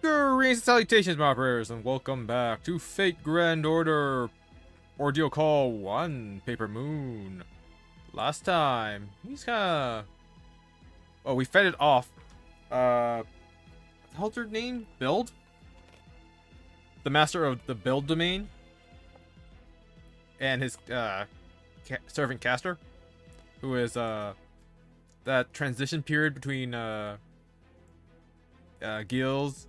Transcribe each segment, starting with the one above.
Greetings and salutations, my prayers, and welcome back to Fate Grand Order Ordeal Call 1 Paper Moon. Last time, he's kinda... Oh, we fed it off. What's her name? Build? The master of the build domain. And his, servant caster. Who is, that transition period between, guilds,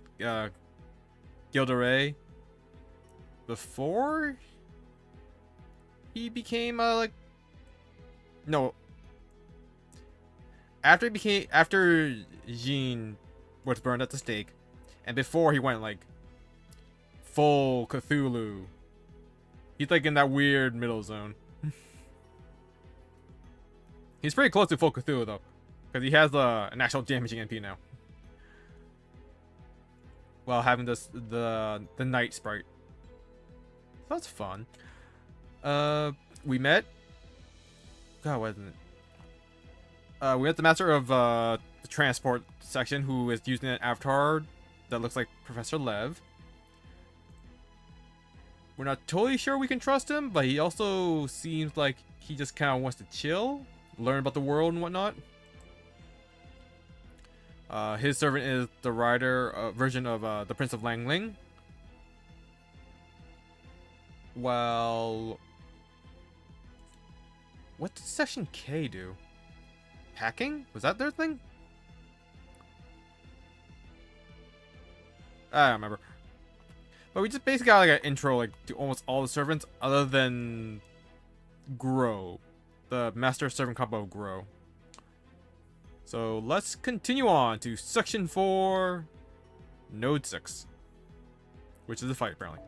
Gilderay, before he became after Jean was burned at the stake, and before he went like full Cthulhu. He's like in that weird middle zone. He's pretty close to full Cthulhu though, because he has an actual damaging NP now. While having the night sprite. So that's fun. We met. God, wasn't it? We met the master of the transport section, who is using an avatar that looks like Professor Lev. We're not totally sure we can trust him, but he also seems like he just kind of wants to chill, learn about the world and whatnot. His servant is the rider version of the Prince of Langling. Well, what did Section K do? Packing? Was that their thing? I don't remember. But we just basically got like an intro to almost all the servants other than Grow. The master servant combo of Grow. So let's continue on to Section 4, Node 6, which is a fight apparently.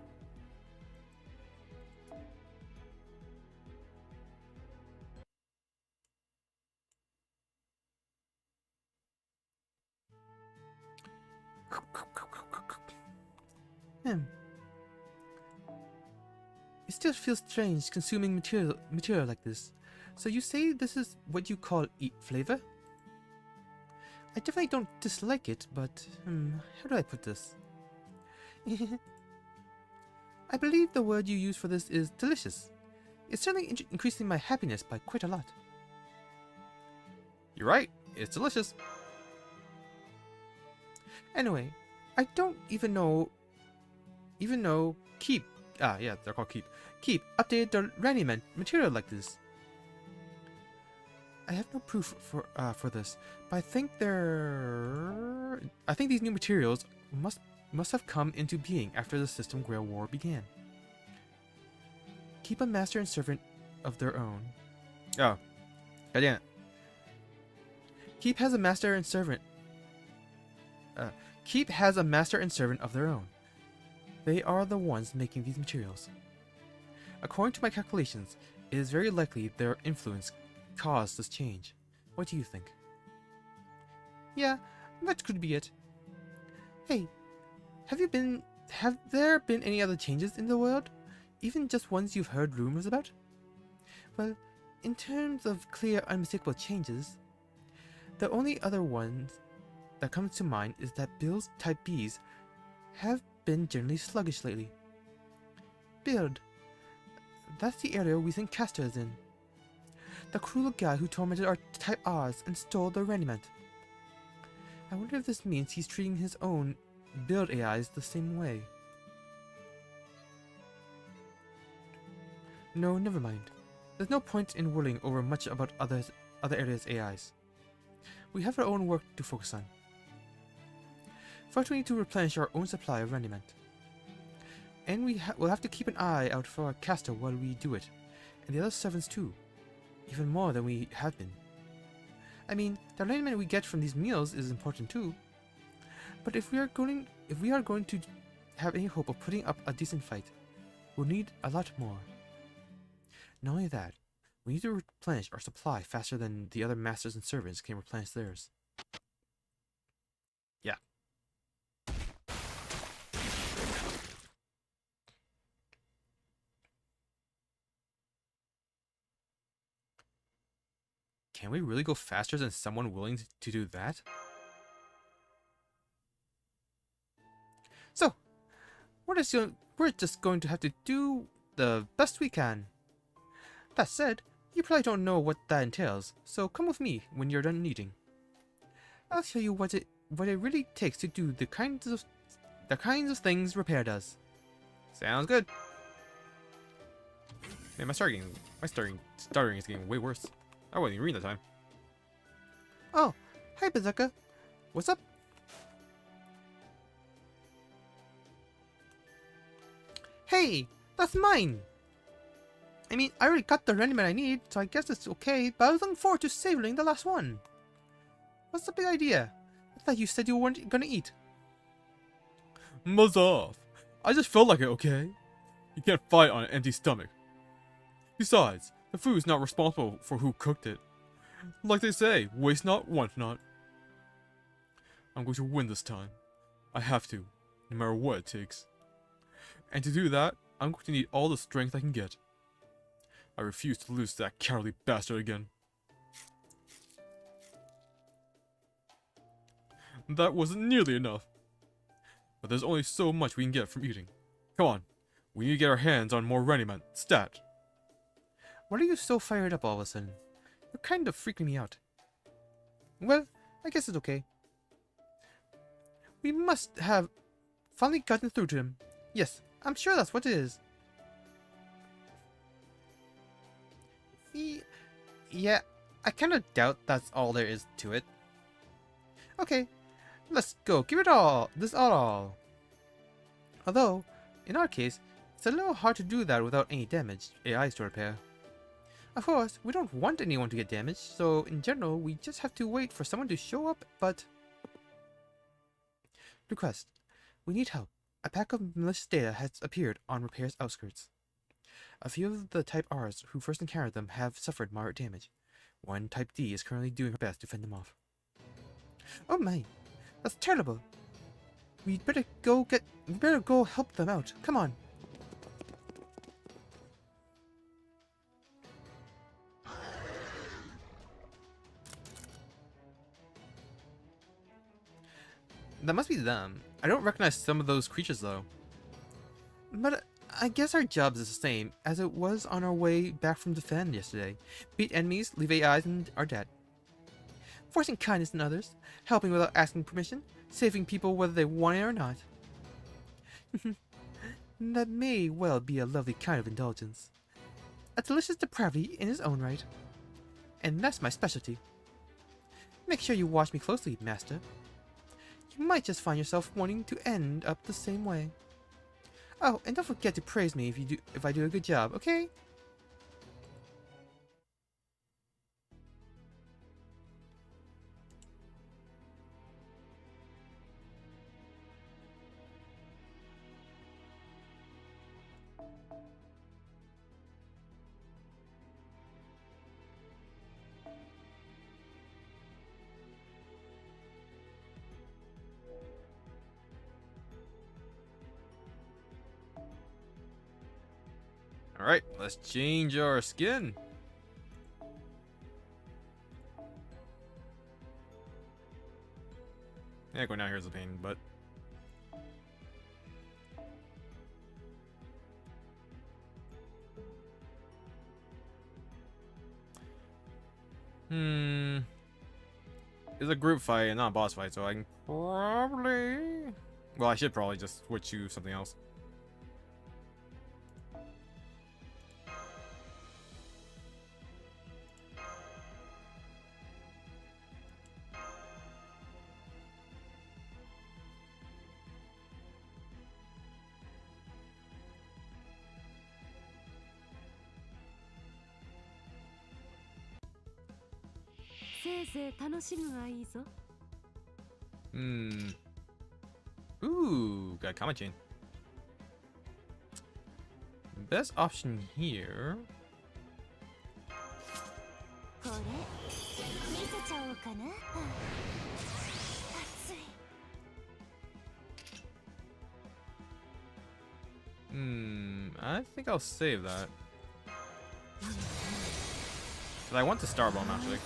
It still feels strange consuming material like this. So you say this is what you call eat flavor? I definitely don't dislike it, but how do I put this? I believe the word you use for this is delicious. It's certainly increasing my happiness by quite a lot. You're right, it's delicious. Anyway, I don't even know Keep. Yeah, they're called Keep. Keep updated the Randyman material like this. I have no proof for this, but I think these new materials must have come into being after the System Grail War began. Keep a master and servant of their own. Oh, goddammit. Keep has a master and servant. Keep has a master and servant of their own. They are the ones making these materials. According to my calculations, it is very likely their influence caused this change. What do you think? Yeah, that could be it. Hey, have there been any other changes in the world? Even just ones you've heard rumors about? Well, in terms of clear, unmistakable changes, the only other ones that comes to mind is that Bill's Type Bs have been generally sluggish lately. Build. That's the area we think Castor is in. The cruel guy who tormented our Type Rs and stole the Raniment. I wonder if this means he's treating his own build AIs the same way. No, never mind. There's no point in worrying over much about other areas' AIs. We have our own work to focus on. First we need to replenish our own supply of Raniment. And we'll have to keep an eye out for our caster while we do it, and the other servants too. Even more than we have been. I mean, the alignment we get from these meals is important too. But if we are going to have any hope of putting up a decent fight, we'll need a lot more. Not only that, we need to replenish our supply faster than the other masters and servants can replenish theirs. Yeah. Can we really go faster than someone willing to do that? So, we're just going to have to do the best we can. That said, you probably don't know what that entails, so come with me when you're done eating. I'll show you what it really takes to do the kinds of things repair does. Sounds good. Man, my stuttering is getting way worse. I wasn't even reading that time. Oh, hi Bazooka. What's up? Hey, that's mine! I mean, I already got the rendiment I need, so I guess it's okay, but I was looking forward to savoring the last one. What's the big idea? I thought you said you weren't gonna eat. Muzz off. I just felt like it, okay? You can't fight on an empty stomach. Besides, the food's not responsible for who cooked it. Like they say, waste not, want not. I'm going to win this time. I have to, no matter what it takes. And to do that, I'm going to need all the strength I can get. I refuse to lose to that cowardly bastard again. That wasn't nearly enough. But there's only so much we can get from eating. Come on, we need to get our hands on more rendiment. Stat. Why are you so fired up all of a sudden? You're kind of freaking me out. Well, I guess it's okay. We must have finally gotten through to him. Yes, I'm sure that's what it is. Yeah, I kind of doubt that's all there is to it. Okay, let's go. Give it all. This all. Although, in our case, it's a little hard to do that without any damage AIs to repair. Of course, we don't want anyone to get damaged, so in general, we just have to wait for someone to show up, but... Request. We need help. A pack of malicious data has appeared on Repair's outskirts. A few of the Type Rs who first encountered them have suffered moderate damage. One Type D is currently doing her best to fend them off. Oh my! That's terrible! We better go help them out. Come on! That must be them. I don't recognize some of those creatures though. But I guess our job is the same as it was on our way back from the fan yesterday. Beat enemies, leave AIs, and are dead. Forcing kindness in others, helping without asking permission, saving people whether they want it or not. That may well be a lovely kind of indulgence. A delicious depravity in its own right. And that's my specialty. Make sure you watch me closely, Master. You might just find yourself wanting to end up the same way. Oh, and don't forget to praise me if I do a good job, okay? Alright, let's change our skin. Yeah, going down here is a pain, but... It's a group fight and not a boss fight, so I can probably... Well, I should probably just switch to something else. Ooh, got a comment chain. Best option here. I think I'll save that. 'Cause I want the star bomb actually.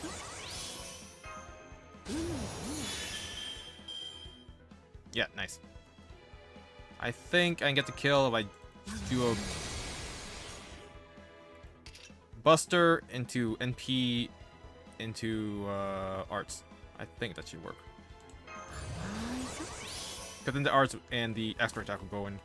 Yeah, nice. I think I can get the kill if I do a Buster into NP into arts. I think that should work. Because then the arts and the expert attack will go in.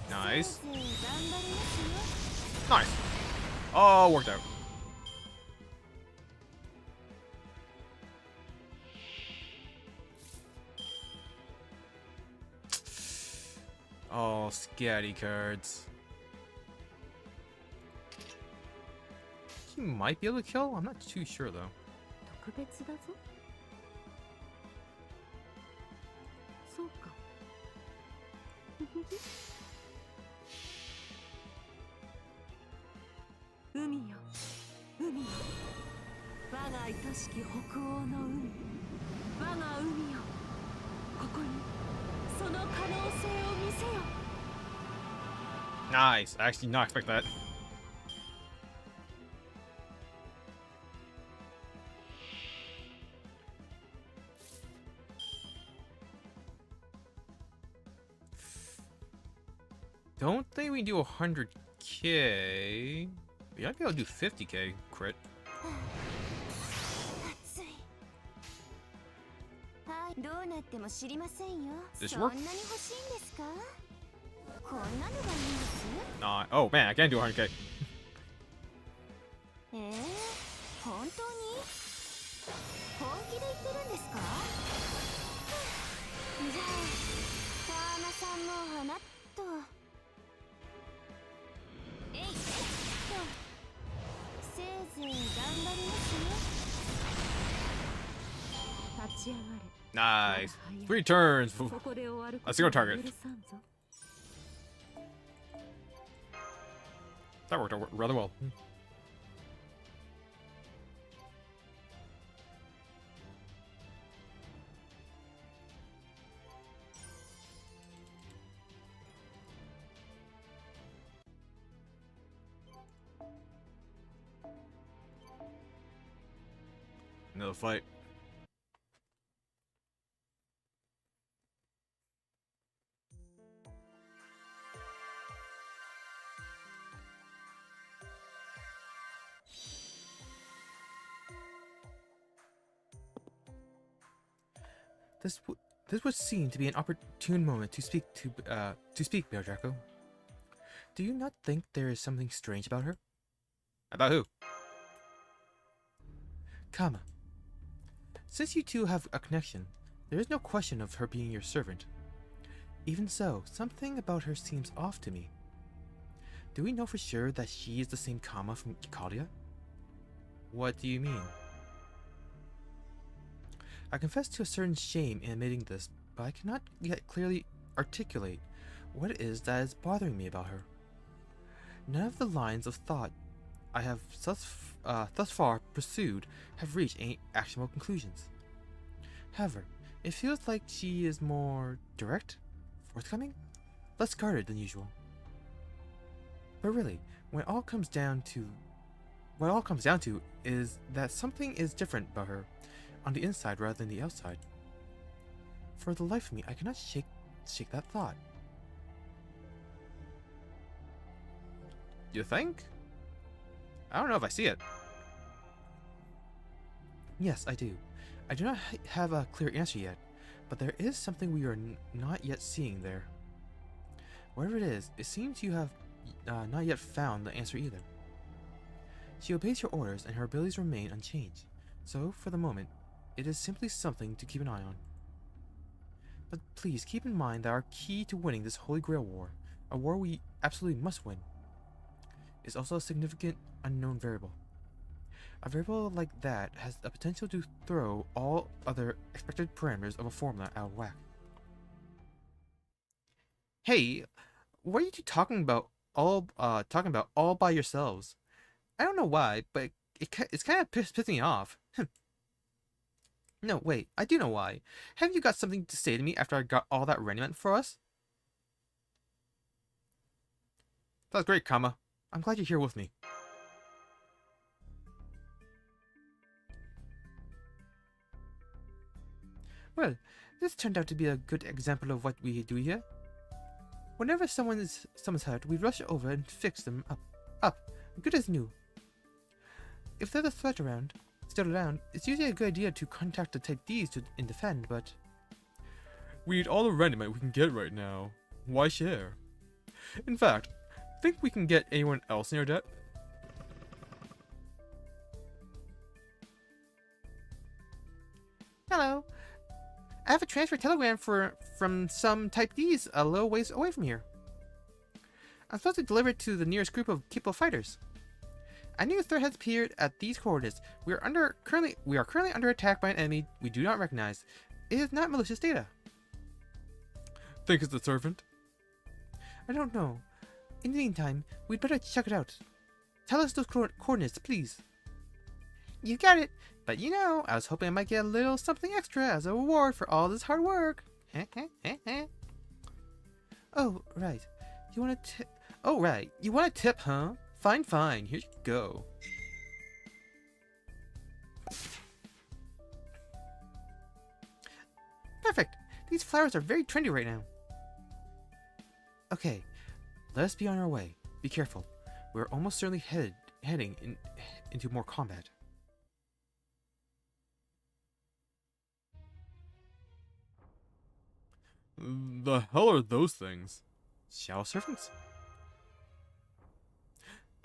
Nice. Nice. Oh, worked out. Oh, scatty cards. He might be able to kill? I'm not too sure though. 特別だぞ。そうか。海よ、海よ。我が愛しき北欧の海。我が海よ。ここにその可能性を見せよ。 Nice. I actually did not expect that. Don't think we can do 100k. We might be able to do 50k crit. 熱い。はい、どうなっても知りませんよ。 This そん work? なに欲しいんですか？こんなのがいいんです？ Nah. Oh man, I can do 100k. 本当に？本気で言ってるんですか？じゃあ、川間さんも花と。えいえいっと。せいぜい頑張りますよ。立ち上がれ。 Nice. 3 turns. ここで終わるこ A と single は target. 許さんぞ。 That worked out rather well. Another fight. This would seem to be an opportune moment to speak, Bear Draco. Do you not think there is something strange about her? About who? Kama. Since you two have a connection, there is no question of her being your servant. Even so, something about her seems off to me. Do we know for sure that she is the same Kama from Ikalia? What do you mean? I confess to a certain shame in admitting this, but I cannot yet clearly articulate what it is that is bothering me about her. None of the lines of thought I have thus far pursued have reached any actionable conclusions. However, it feels like she is more direct, forthcoming, less guarded than usual. But really, what it all comes down to is that something is different about her on the inside rather than the outside. For the life of me, I cannot shake that thought. You think? I don't know if I see it. Yes, I do. I do not have a clear answer yet, but there is something we are not yet seeing there. Whatever it is, it seems you have not yet found the answer either. She obeys your orders and her abilities remain unchanged, so for the moment, it is simply something to keep an eye on. But please keep in mind that our key to winning this Holy Grail war, a war we absolutely must win, is also a significant unknown variable. A variable like that has the potential to throw all other expected parameters of a formula out of whack. Hey, what are you two talking about all by yourselves. I don't know why, but it's kind of pissing me off. No, wait, I do know why. Have you got something to say to me after I got all that raiment for us? That's great, Kama. I'm glad you're here with me. Well, this turned out to be a good example of what we do here. Whenever someone's hurt, we rush over and fix them up, good as new. If there's a threat still around, it's usually a good idea to contact the Type Ds and defend, but... We need all the randomite we can get right now. Why share? In fact, think we can get anyone else in your debt? Hello. I have a transfer telegram from some Type Ds a little ways away from here. I'm supposed to deliver it to the nearest group of capable fighters. A new threat has appeared at these coordinates. We are currently under attack by an enemy we do not recognize. It is not malicious data. Think it's the servant? I don't know. In the meantime, we'd better check it out. Tell us those coordinates, please. You got it. But you know, I was hoping I might get a little something extra as a reward for all this hard work. Oh, right. You want to tip? Oh, right. You want a tip, huh? Fine, fine. Here you go. Perfect. These flowers are very trendy right now. Okay, let us be on our way. Be careful. We're almost certainly heading into more combat. The hell are those things? Shadow servants?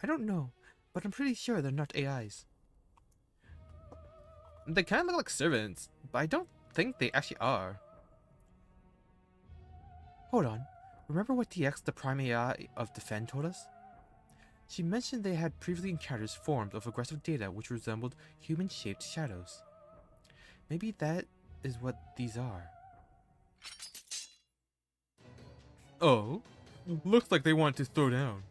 I don't know, but I'm pretty sure they're not AIs. They kind of look like servants, but I don't think they actually are. Hold on. Remember what DX, the prime AI of Defend, told us? She mentioned they had previously encountered forms of aggressive data which resembled human-shaped shadows. Maybe that is what these are. Oh, looks like they want to throw down.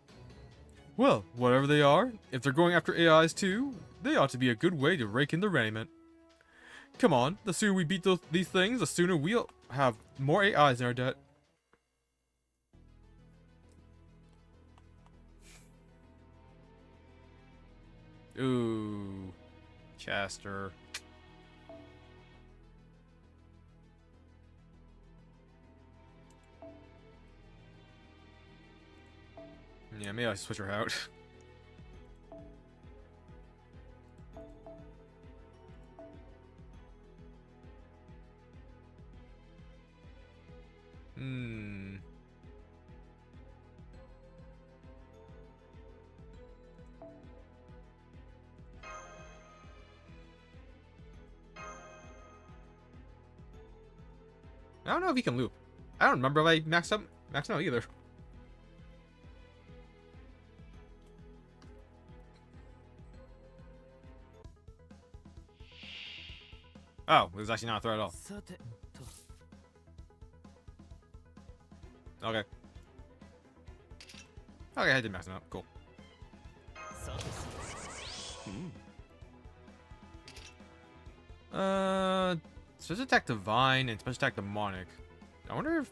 Well, whatever they are, if they're going after AIs too, they ought to be a good way to rake in the raiment. Come on, the sooner we beat these things, the sooner we'll have more AIs in our debt. Ooh, Chester. Yeah, maybe I switch her out. I don't know if he can loop. I don't remember if I maxed out either. Oh, it was actually not a threat at all. Okay. Okay, I did max him out. Cool. Special attack Divine and special attack Demonic. I wonder if...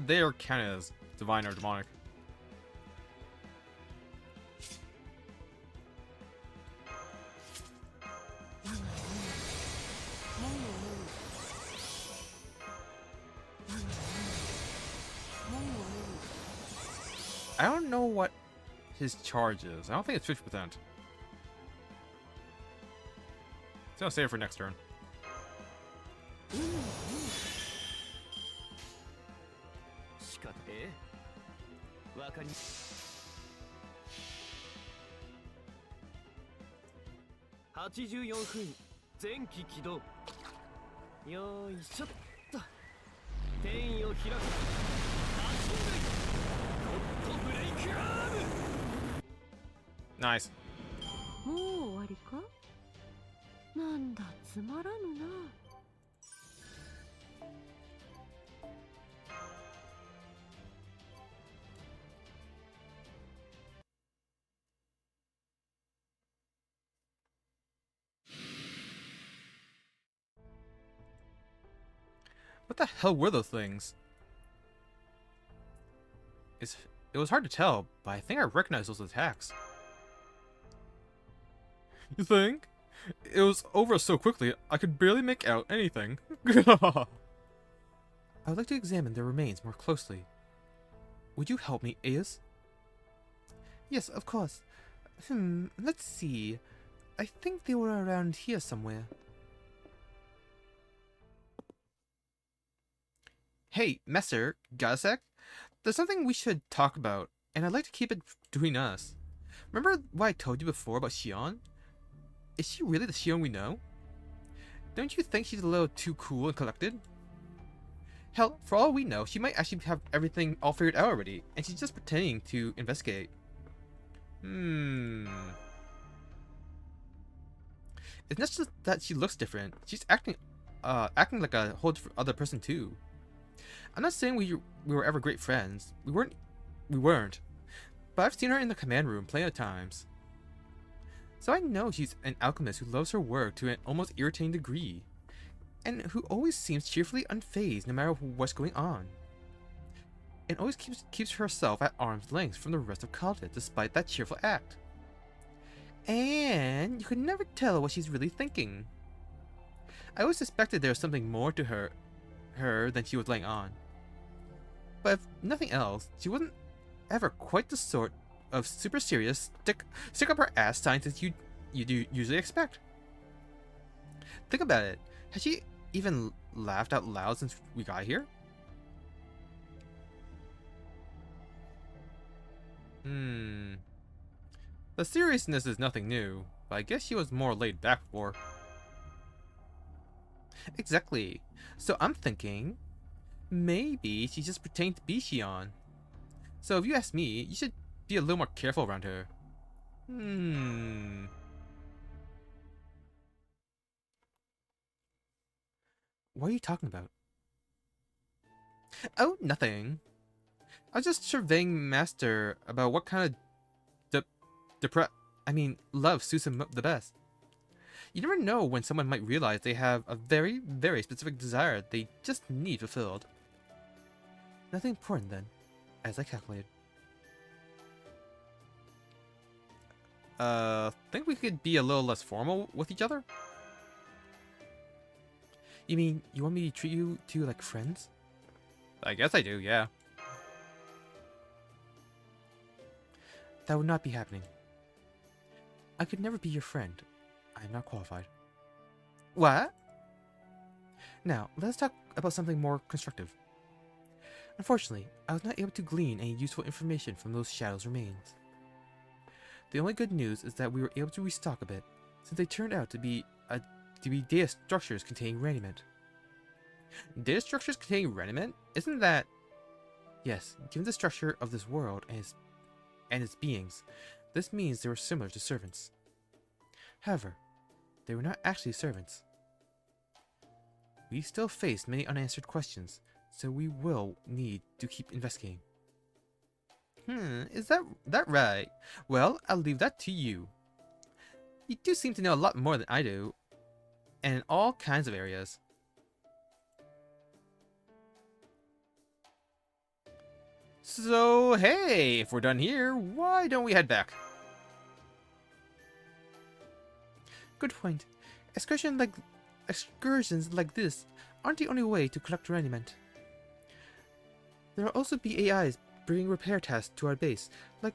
they are counted as Divine or Demonic. I don't know what his charge is. I don't think it's 50%. So I'll save it for next turn. Nice. もう終わりかなんだつまらぬな What the hell were those things? It was hard to tell, but I think I recognized those attacks. You think? It was over so quickly, I could barely make out anything. I would like to examine their remains more closely. Would you help me, Aeus? Yes, of course. Let's see. I think they were around here somewhere. Hey, Master, got a sec? There's something we should talk about, and I'd like to keep it between us. Remember what I told you before about Xion? Is she really the Xion we know? Don't you think she's a little too cool and collected? Hell, for all we know, she might actually have everything all figured out already, and she's just pretending to investigate. It's not just that she looks different, she's acting like a whole other person too. I'm not saying we were ever great friends. We weren't. But I've seen her in the command room plenty of times. So I know she's an alchemist who loves her work to an almost irritating degree, and who always seems cheerfully unfazed no matter what's going on. And always keeps herself at arm's length from the rest of Khalid despite that cheerful act. And you could never tell what she's really thinking. I always suspected there was something more to her than she was letting on. But if nothing else, she wasn't ever quite the sort of super serious stick up her ass scientist you do usually expect. Think about it. Has she even laughed out loud since we got here? The seriousness is nothing new, but I guess she was more laid back before. Exactly. So I'm thinking, maybe she's just pretending to be Xion. So if you ask me, you should be a little more careful around her. What are you talking about? Oh, nothing. I was just surveying Master about what kind of love suits him the best. You never know when someone might realize they have a very, very specific desire they just need fulfilled. Nothing important then, as I calculated. Think we could be a little less formal with each other? You mean, you want me to treat you two like friends? I guess I do, yeah. That would not be happening. I could never be your friend. I am not qualified. What? Now, let's talk about something more constructive. Unfortunately, I was not able to glean any useful information from those shadows' remains. The only good news is that we were able to restock a bit, since they turned out to be data structures containing raniment. Data structures containing raniment? Isn't that... Yes, given the structure of this world and its beings, this means they were similar to servants. However, they were not actually servants. We still face many unanswered questions, so we will need to keep investigating. Is that right? Well, I'll leave that to you. You do seem to know a lot more than I do, and in all kinds of areas. So, hey, if we're done here, why don't we head back? Good point. Excursions like this aren't the only way to collect raniment. There will also be AIs bringing repair tasks to our base, like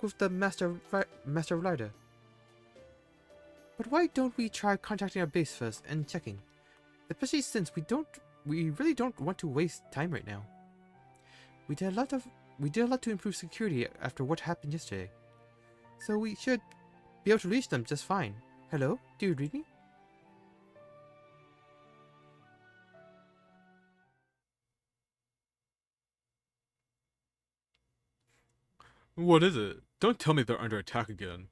with the Master of Larda. But why don't we try contacting our base first and checking? Especially since we really don't want to waste time right now. We did a lot to improve security after what happened yesterday, so we should be able to reach them just fine. Hello? Do you read me? What is it? Don't tell me they're under attack again.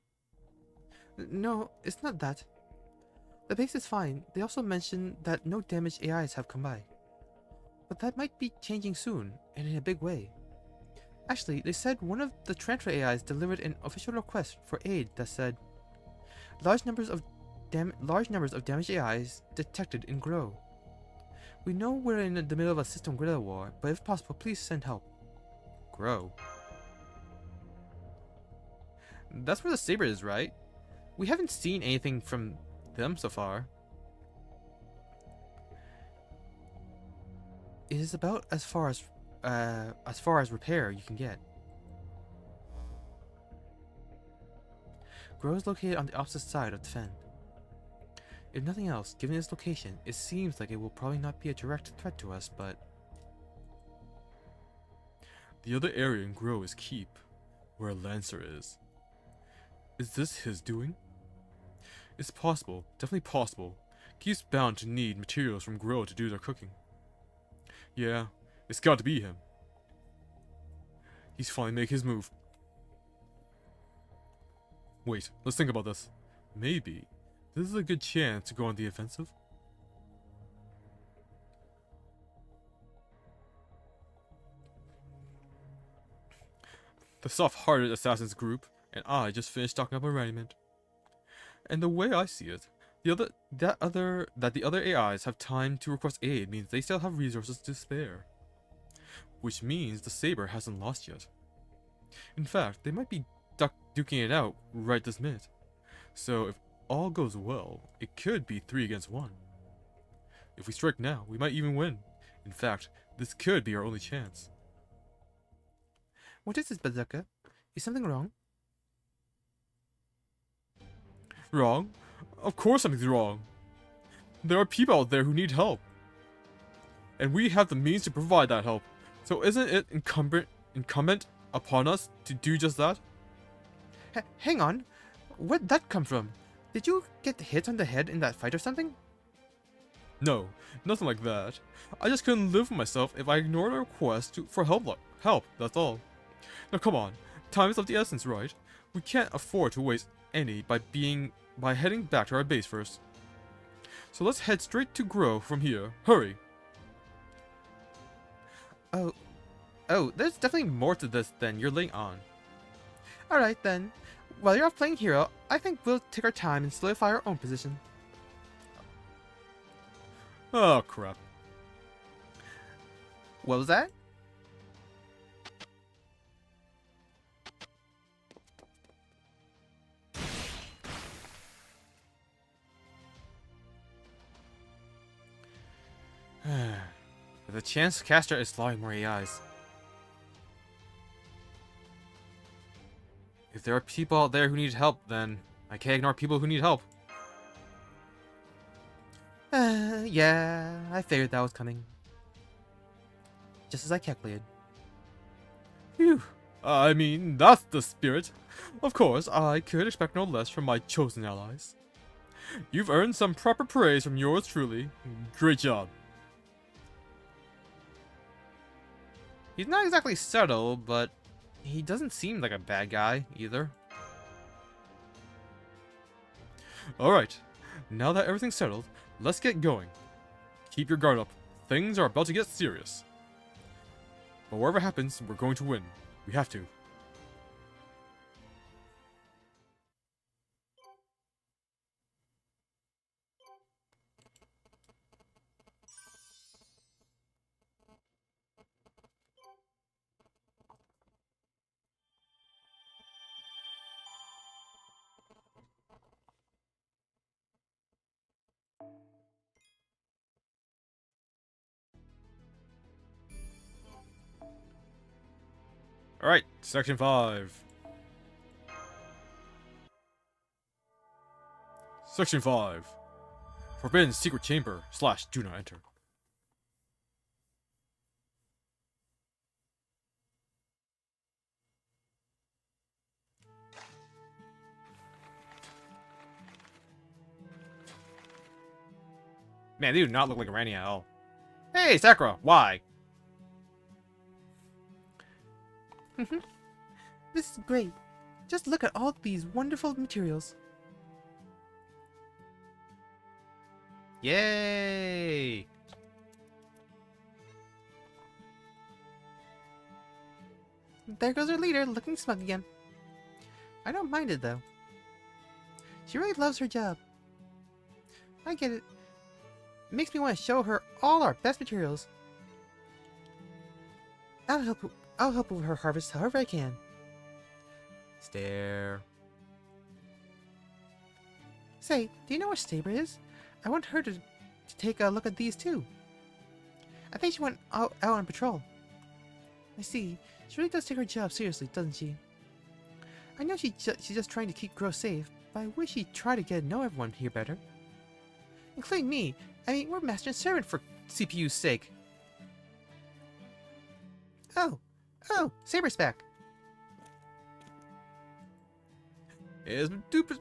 No, it's not that. The base is fine. They also mentioned that no damaged AIs have come by. But that might be changing soon, and in a big way. Actually, they said one of the transfer AIs delivered an official request for aid that said, large numbers of damaged AIs detected in Grow. We know we're in the middle of a system guerrilla war, but if possible, please send help. Grow. That's where the saber is, right? We haven't seen anything from them so far. It is about as far as repair you can get. Grow is located on the opposite side of the fen. If nothing else, given its location, it seems like it will probably not be a direct threat to us, but... The other area in Grow is Keep, where Lancer is. Is this his doing? It's possible, definitely possible. Keep's bound to need materials from Grow to do their cooking. Yeah, it's got to be him. He's finally make his move. Wait, let's think about this. Maybe this is a good chance to go on the offensive. The soft-hearted assassins group and I just finished talking up a regiment. And the way I see it, that the other AIs have time to request aid means they still have resources to spare. Which means the saber hasn't lost yet. In fact, they might be duking it out right this minute. So if all goes well, it could be 3 against 1. If we strike now, we might even win. In fact, this could be our only chance. What is this, Bazooka? Is something wrong? Wrong? Of course something's wrong. There are people out there who need help. And we have the means to provide that help. So isn't it incumbent upon us to do just that? Hang on. Where'd that come from? Did you get hit on the head in that fight or something? No, nothing like that. I just couldn't live with myself if I ignored a request for help, that's all. Now come on, time is of the essence, right? We can't afford to waste any by heading back to our base first. So let's head straight to Grow from here. Hurry! Oh, there's definitely more to this than you're letting on. alright then. While you're off playing hero, I think we'll take our time and solidify our own position. Oh crap. What was that? The chance caster is slaughtering more AIs. If there are people out there who need help, then I can't ignore people who need help. Yeah, I figured that was coming. Just as I calculated. Phew. I mean, that's the spirit. Of course, I could expect no less from my chosen allies. You've earned some proper praise from yours truly. Great job. He's not exactly subtle, but he doesn't seem like a bad guy either. Alright, now that everything's settled, let's get going. Keep your guard up. Things are about to get serious. But whatever happens, we're going to win. We have to. Alright, section 5. Section 5. Forbidden secret chamber / do not enter. Man, they do not look like Randy at all. Hey, Sakura, why? This is great. Just look at all these wonderful materials. Yay! There goes our leader, looking smug again. I don't mind it though. She really loves her job. I get it. It makes me want to show her all our best materials. I'll help with her harvest however I can. Stare. Say, do you know where Saber is? I want her to take a look at these too. I think she went out on patrol. I see. She really does take her job seriously, doesn't she? I know she's just trying to keep Grow safe, but I wish she'd try to get to know everyone here better. Including me. I mean, we're master and servant for CPU's sake. Oh, Saber's back. Is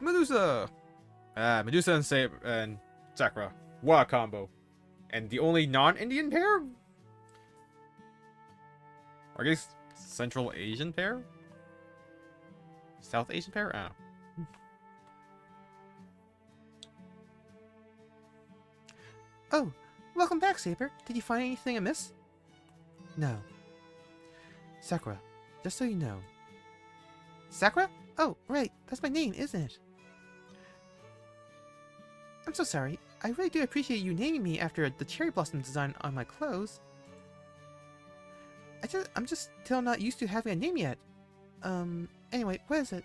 Medusa. Medusa and Sakura. What a combo. And the only non-Indian pair? Or I guess Central Asian pair? South Asian pair? I don't know. Oh, welcome back, Saber. Did you find anything amiss? No. Sakura, just so you know. Sakura? Oh, right. That's my name, isn't it? I'm so sorry. I really do appreciate you naming me after the cherry blossom design on my clothes. I'm just still not used to having a name yet. Anyway, what is it?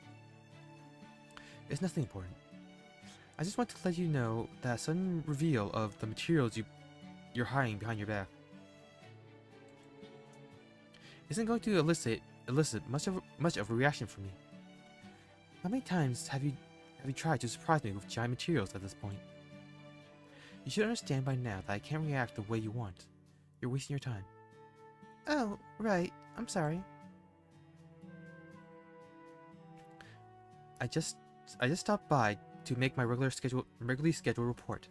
It's nothing important. I just want to let you know that sudden reveal of the materials you're hiding behind your back isn't going to elicit much of a reaction from me. How many times have you tried to surprise me with giant materials at this point? You should understand by now that I can't react the way you want. You're wasting your time. Oh, right. I'm sorry. I just stopped by to make my regularly scheduled report.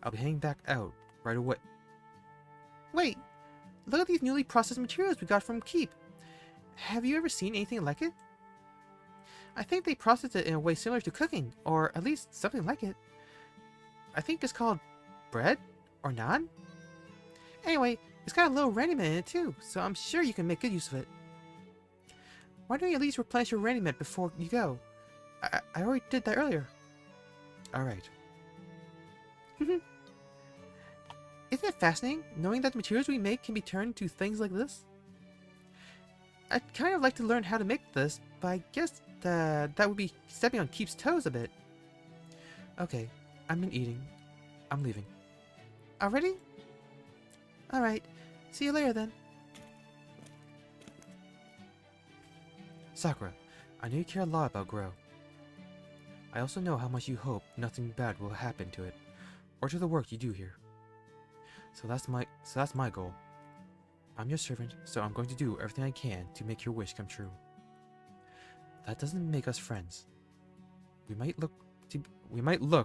I'll be heading back out right away. Wait! Look at these newly processed materials we got from Keep. Have you ever seen anything like it? I think they process it in a way similar to cooking, or at least something like it. I think it's called bread or naan. Anyway, it's got a little Randyman in it too, so I'm sure you can make good use of it. Why don't you at least replenish your Randyman before you go? I already did that earlier. Alright. Isn't it fascinating knowing that the materials we make can be turned into things like this? I'd kind of like to learn how to make this, but I guess that would be stepping on Keep's toes a bit. Okay, I'm done eating. I'm leaving. Already? Alright, see you later then. Sakura, I know you care a lot about Grow. I also know how much you hope nothing bad will happen to it, or to the work you do here. So that's my goal. I'm your servant, so I'm going to do everything I can to make your wish come true. That doesn't make us friends. We might look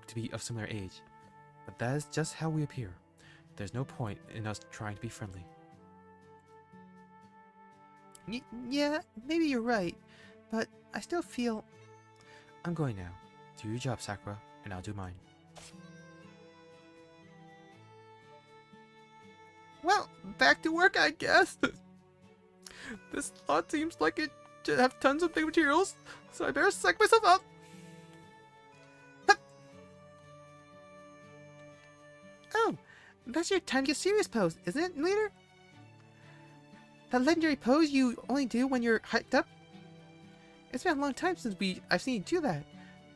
to be of similar age, but that is just how we appear. There's no point in us trying to be friendly. Yeah, maybe you're right, but I still feel... I'm going now. Do your job, Sakura, and I'll do mine. Well, back to work, I guess. This lot seems like it should have tons of big materials, so I better psych myself up. Oh, that's your time to get serious pose, isn't it, leader? That legendary pose you only do when you're hyped up? It's been a long time since I've seen you do that.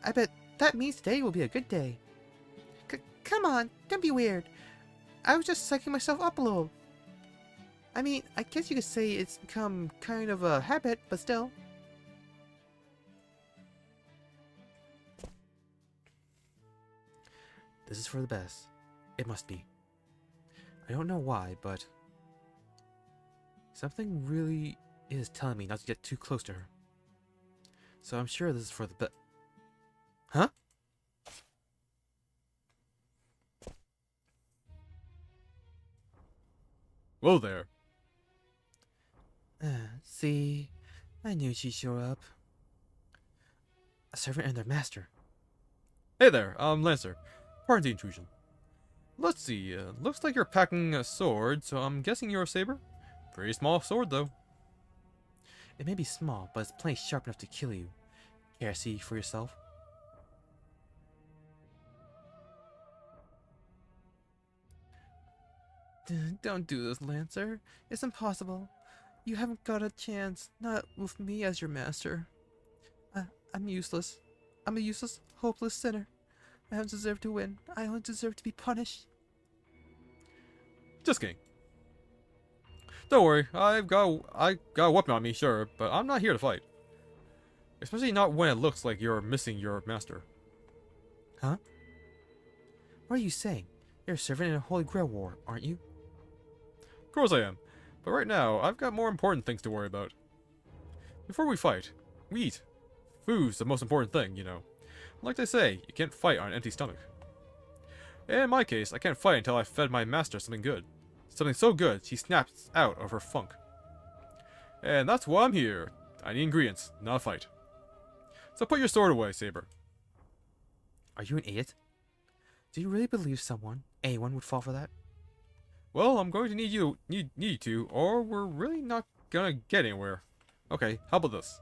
I bet that means today will be a good day. Come on, don't be weird. I was just psyching myself up a little. I mean, I guess you could say it's become kind of a habit, but still. This is for the best. It must be. I don't know why, but something really is telling me not to get too close to her. So I'm sure this is for the best. Huh? Whoa there. See, I knew she'd show up. A servant and their master. Hey there, Lancer. Pardon the intrusion. Let's see, looks like you're packing a sword, so I'm guessing you're a saber? Pretty small sword, though. It may be small, but it's plenty sharp enough to kill you. Care to see for yourself? Don't do this, Lancer. It's impossible. You haven't got a chance, not with me as your master. I'm useless. I'm a useless, hopeless sinner. I don't deserve to win. I only deserve to be punished. Just kidding. Don't worry, I got a weapon on me, sure, but I'm not here to fight. Especially not when it looks like you're missing your master. Huh? What are you saying? You're a servant in a Holy Grail war, aren't you? Of course I am. But right now, I've got more important things to worry about. Before we fight, we eat. Food's the most important thing, you know. Like they say, you can't fight on an empty stomach. In my case, I can't fight until I've fed my master something good. Something so good, she snaps out of her funk. And that's why I'm here. I need ingredients, not a fight. So put your sword away, Saber. Are you an idiot? Do you really believe anyone would fall for that? Well, I'm going to need you to, or we're really not gonna get anywhere. Okay, how about this?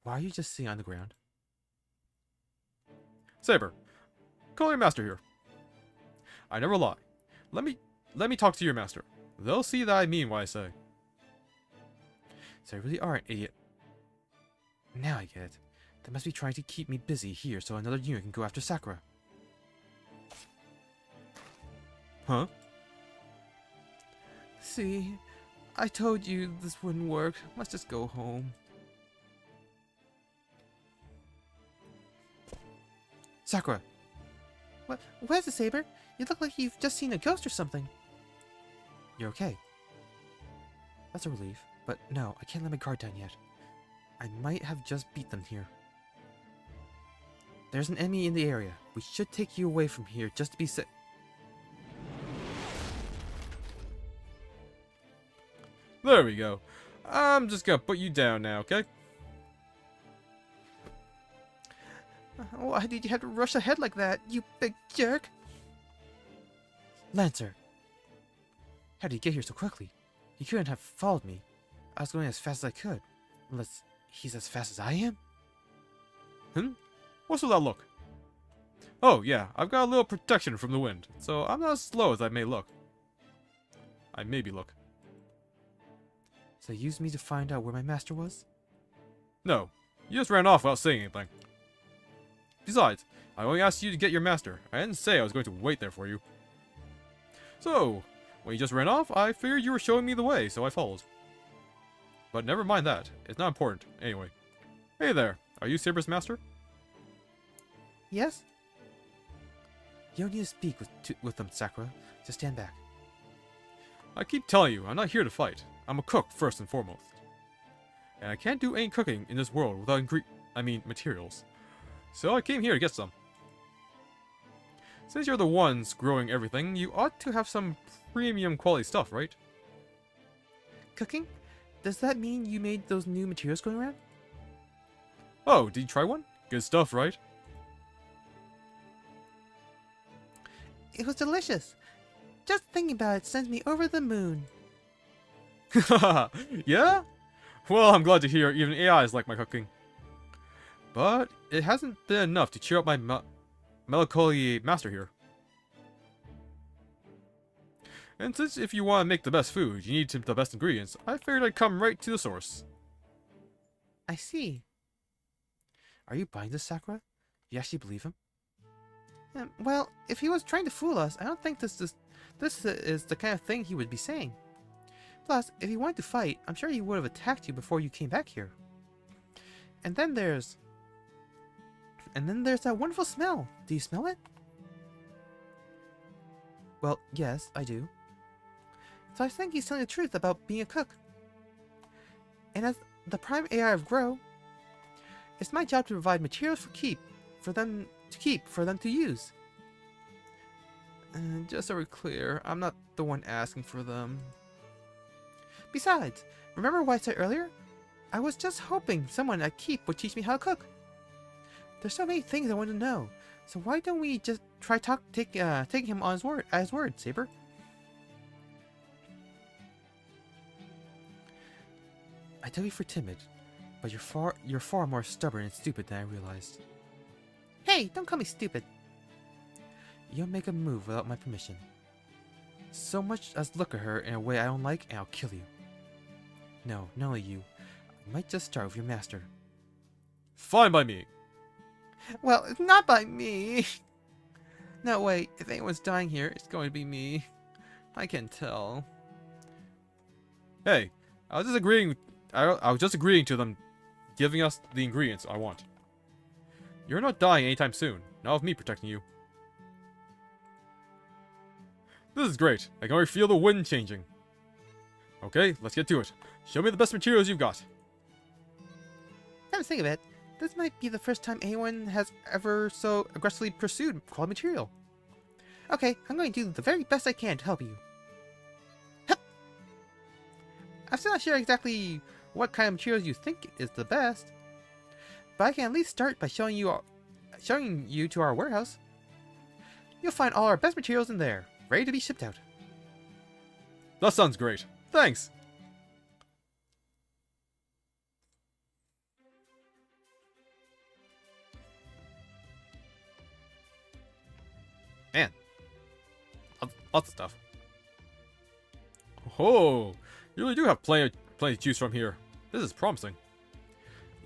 Why are you just sitting on the ground? Saber, call your master here. I never lie. Let me talk to your master. They'll see that I mean what I say. So you really are an idiot. Now I get it. They must be trying to keep me busy here so another unit can go after Sakura. Huh? See, I told you this wouldn't work. Let's just go home. Sakura! What is it, Saber? You look like you've just seen a ghost or something. You're okay. That's a relief, but no, I can't let my guard down yet. I might have just beat them here. There's an enemy in the area. We should take you away from here just to be safe. There we go. I'm just gonna put you down now, okay? Why did you have to rush ahead like that, you big jerk? Lancer! How did you get here so quickly? You couldn't have followed me. I was going as fast as I could. Unless he's as fast as I am? What's with that look? Oh, yeah, I've got a little protection from the wind, so I'm not as slow as I may look. I maybe look. So you used me to find out where my master was? No, you just ran off without saying anything. Besides, I only asked you to get your master. I didn't say I was going to wait there for you. So, when you just ran off, I figured you were showing me the way, so I followed. But never mind that. It's not important. Anyway. Hey there. Are you Saber's master? Yes? You don't need to speak with them, Sakura. Just stand back. I keep telling you, I'm not here to fight. I'm a cook first and foremost. And I can't do any cooking in this world without materials. So I came here to get some. Since you're the ones growing everything, you ought to have some premium quality stuff, right? Cooking? Does that mean you made those new materials going around? Oh, did you try one? Good stuff, right? It was delicious. Just thinking about it sends me over the moon. Yeah? Well, I'm glad to hear even AIs like my cooking. But it hasn't been enough to cheer up my melancholy master here. And since if you want to make the best food, you need the best ingredients, I figured I'd come right to the source. I see. Are you buying this, Sakura? You actually believe him? Well, if he was trying to fool us, I don't think this is the kind of thing he would be saying. Plus, if he wanted to fight, I'm sure he would have attacked you before you came back here. And then there's that wonderful smell. Do you smell it? Well, yes, I do. So I think he's telling the truth about being a cook. And as the prime AI of Grow, it's my job to provide materials for them to use. And just so we're clear, I'm not the one asking for them. Besides, remember what I said earlier? I was just hoping someone at Keep would teach me how to cook. There's so many things I want to know, so why don't we just try taking him on his word, Saber? I took you for timid, but you're far more stubborn and stupid than I realized. Hey, don't call me stupid. You'll make a move without my permission. So much as look at her in a way I don't like, and I'll kill you. No, not only you. I might just start with your master. Fine by me. Well, it's not by me. No, wait. If anyone's dying here, it's going to be me. I can tell. Hey, I was just agreeing. I was just agreeing to them giving us the ingredients I want. You're not dying anytime soon. Not with me protecting you. This is great. I can already feel the wind changing. Okay, let's get to it. Show me the best materials you've got. Come to think of it, this might be the first time anyone has ever so aggressively pursued quality material. Okay, I'm going to do the very best I can to help you. Hup! I'm still not sure exactly what kind of materials you think is the best, but I can at least start by showing you to our warehouse. You'll find all our best materials in there, ready to be shipped out. That sounds great. Thanks. Man, lots of stuff. Oh, you really do have plenty to choose from here. This is promising.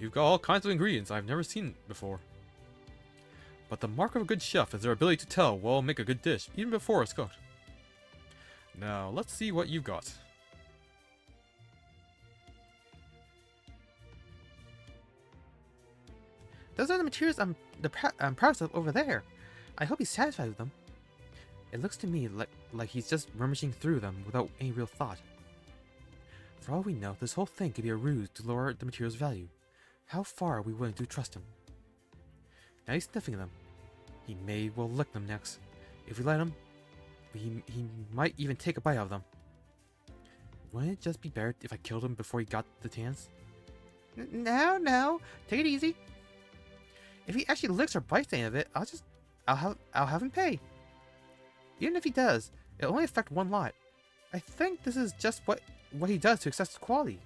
You've got all kinds of ingredients I've never seen before. But the mark of a good chef is their ability to tell what will make a good dish, even before it's cooked. Now, let's see what you've got. Those are the materials I'm proud of over there. I hope he's satisfied with them. It looks to me like he's just rummaging through them without any real thought. For all we know, this whole thing could be a ruse to lower the material's value. How far are we willing to trust him? Now he's sniffing them. He may well lick them next. If we let him, he might even take a bite out of them. Wouldn't it just be better if I killed him before he got the chance? No, take it easy. If he actually licks or bites any of it, I'll have him pay. Even if he does, it'll only affect one lot. I think this is just what he does to assess quality.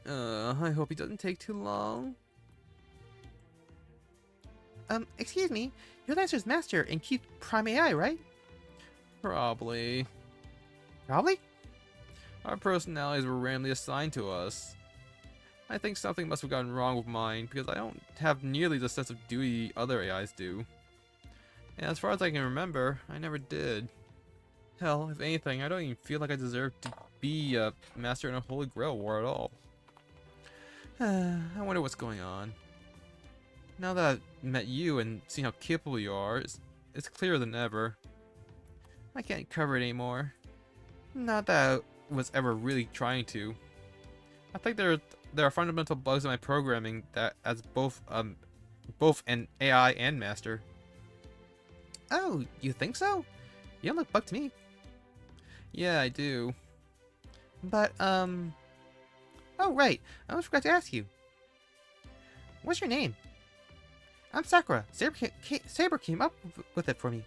I hope he doesn't take too long. Excuse me, you're Lancer's master and keep Prime AI, right? Probably. Probably? Our personalities were randomly assigned to us. I think something must have gotten wrong with mine, because I don't have nearly the sense of duty other AIs do. And as far as I can remember, I never did. Hell, if anything, I don't even feel like I deserve to be a master in a Holy Grail war at all. I wonder what's going on. Now that I've met you and seen how capable you are, it's clearer than ever. I can't cover it anymore. Not that I was ever really trying to. I think there are fundamental bugs in my programming that as both an AI and master. Oh, you think so? You don't look bugged to me. Yeah, I do. But, oh right, I almost forgot to ask you. What's your name? I'm Sakura. Saber came up with it for me.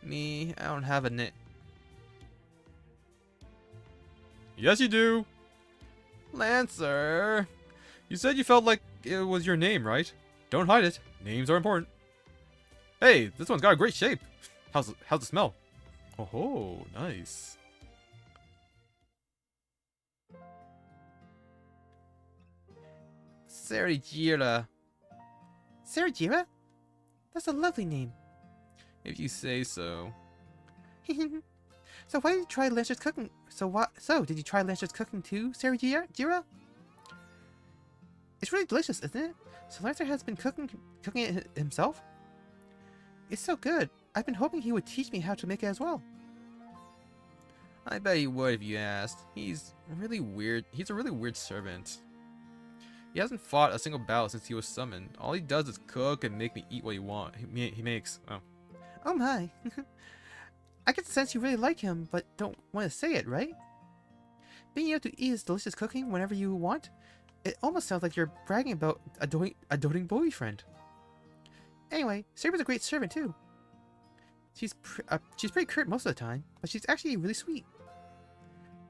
Me, I don't have a name. Yes, you do. Lancer. You said you felt like it was your name, right? Don't hide it. Names are important. Hey, this one's got a great shape. How's it smell? Oh, nice. Sarijira. Sarijira? That's a lovely name. If you say so. So why did you try Lancer's cooking? So did you try Lancer's cooking too, Sarijira? It's really delicious, isn't it? So Lancer has been cooking it himself? It's so good. I've been hoping he would teach me how to make it as well. I bet he would if you asked. He's really weird. He's a really weird servant. He hasn't fought a single battle since he was summoned. All he does is cook and make me eat what he makes. Oh. Oh my. I get the sense you really like him, but don't want to say it, right? Being able to eat his delicious cooking whenever you want? It almost sounds like you're bragging about a doting boyfriend. Anyway, Saber's a great servant too. She's pretty curt most of the time, but she's actually really sweet.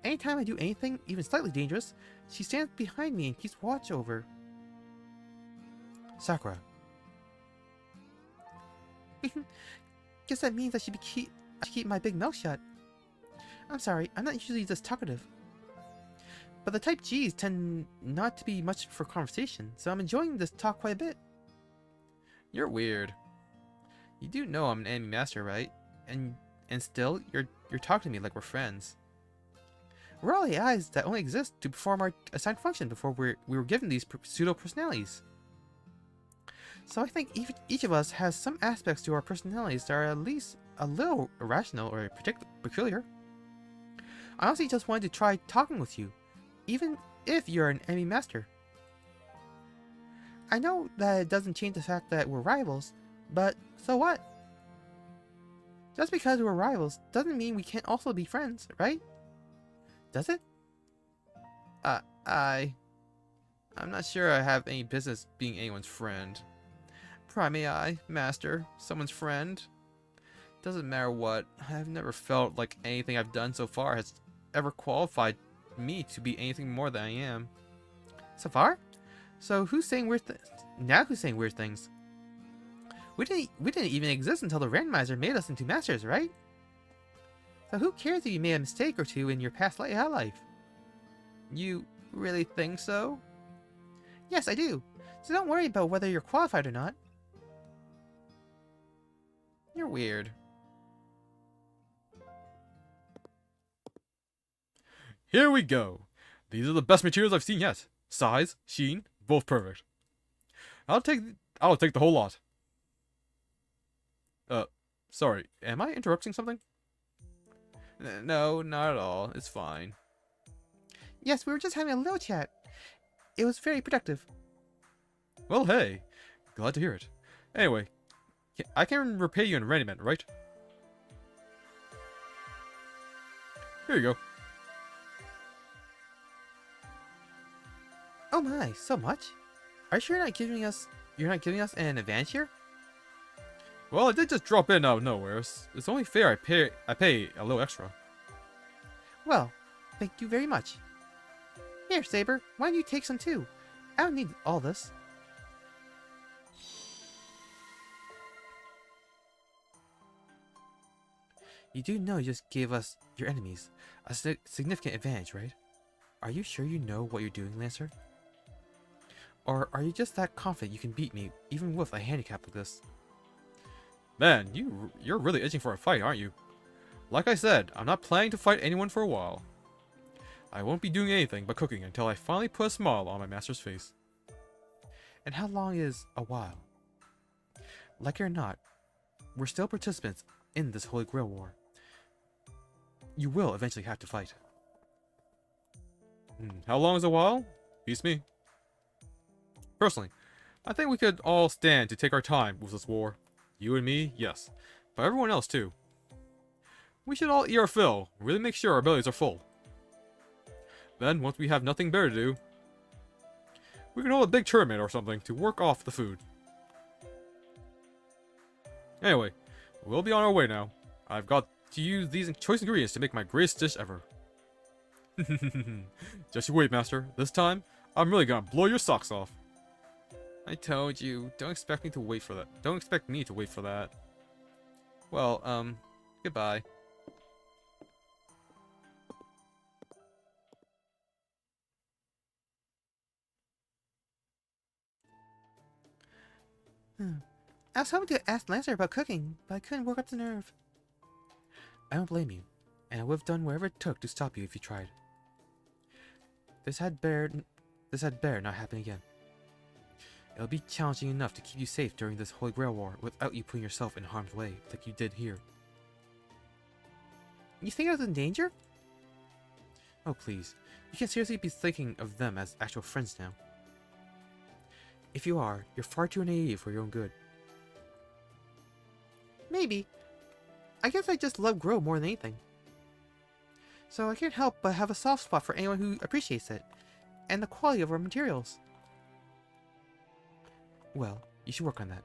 Anytime I do anything, even slightly dangerous, she stands behind me and keeps watch over. Sakura. Guess that means I should keep my big mouth shut. I'm sorry, I'm not usually this talkative. But the type Gs tend not to be much for conversation, so I'm enjoying this talk quite a bit. You're weird. You do know I'm an enemy master, right? And still, you're talking to me like we're friends. We're all AIs that only exist to perform our assigned function before we were given these pseudo-personalities. So I think each of us has some aspects to our personalities that are at least a little irrational or peculiar. I honestly just wanted to try talking with you, even if you're an enemy master. I know that it doesn't change the fact that we're rivals, but so what? Just because we're rivals doesn't mean we can't also be friends, right? Does it? I'm not sure I have any business being anyone's friend. Prime AI, master, someone's friend. Doesn't matter what, I've never felt like anything I've done so far has ever qualified me to be anything more than I am. So far? So who's saying weird things? Now who's saying weird things? We didn't even exist until the randomizer made us into masters, right? So who cares if you made a mistake or two in your past life? You really think so? Yes, I do. So don't worry about whether you're qualified or not. You're weird. Here we go. These are the best materials I've seen yet. Size, sheen, both perfect. I'll take the whole lot. Sorry, am I interrupting something? No, not at all. It's fine. Yes, we were just having a little chat. It was very productive. Well, hey. Glad to hear it. Anyway, I can repay you in raiment, right? Here you go. Oh my, so much? Are you sure you're not giving us an advantage here? Well, it did just drop in out of nowhere. It's only fair I pay a little extra. Well, thank you very much. Here, Saber, why don't you take some too? I don't need all this. You do know you just gave us, your enemies, a significant advantage, right? Are you sure you know what you're doing, Lancer? Or are you just that confident you can beat me, even with a handicap like this? Man, you're really itching for a fight, aren't you? Like I said, I'm not planning to fight anyone for a while. I won't be doing anything but cooking until I finally put a smile on my master's face. And how long is a while? Like it or not, we're still participants in this Holy Grail War. You will eventually have to fight. How long is a while? Beats me. Personally, I think we could all stand to take our time with this war. You and me, yes. But everyone else too. We should all eat our fill, really make sure our bellies are full. Then, once we have nothing better to do, we can hold a big tournament or something to work off the food. Anyway, we'll be on our way now. I've got to use these choice ingredients to make my greatest dish ever. Just you wait, Master. This time, I'm really gonna blow your socks off. I told you, don't expect me to wait for that. Don't expect me to wait for that. Well, goodbye. I was hoping to ask Lancer about cooking, but I couldn't work up the nerve. I don't blame you, and I would have done whatever it took to stop you if you tried. This had better not happen again. It'll be challenging enough to keep you safe during this Holy Grail War without you putting yourself in harm's way, like you did here. You think I was in danger? Oh please, you can seriously be thinking of them as actual friends now. If you are, you're far too naive for your own good. Maybe. I guess I just love Grow more than anything. So I can't help but have a soft spot for anyone who appreciates it, and the quality of our materials. Well, you should work on that.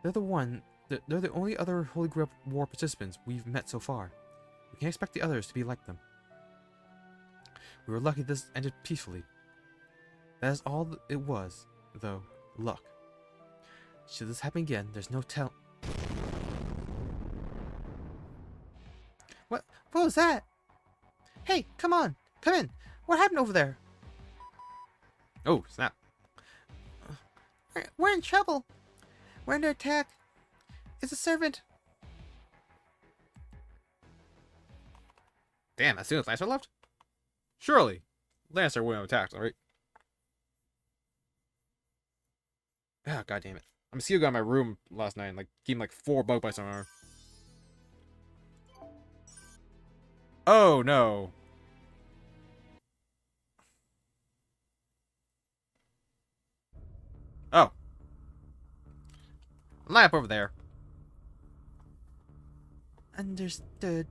They're the only other Holy Grail War participants we've met so far. We can't expect the others to be like them. We were lucky this ended peacefully. That is all it was, though, luck. Should this happen again, there's What was that? Hey, come on. Come in. What happened over there? Oh, snap. We're in trouble. We're under attack. It's a servant. Damn, as soon as Lancer left? Surely, Lancer wouldn't have attacked, right? Ah, god damn it. I'm seeing got in my room last night and like gave him like 4 bug bites on my arm. Oh no. Oh. Line up over there. Understood.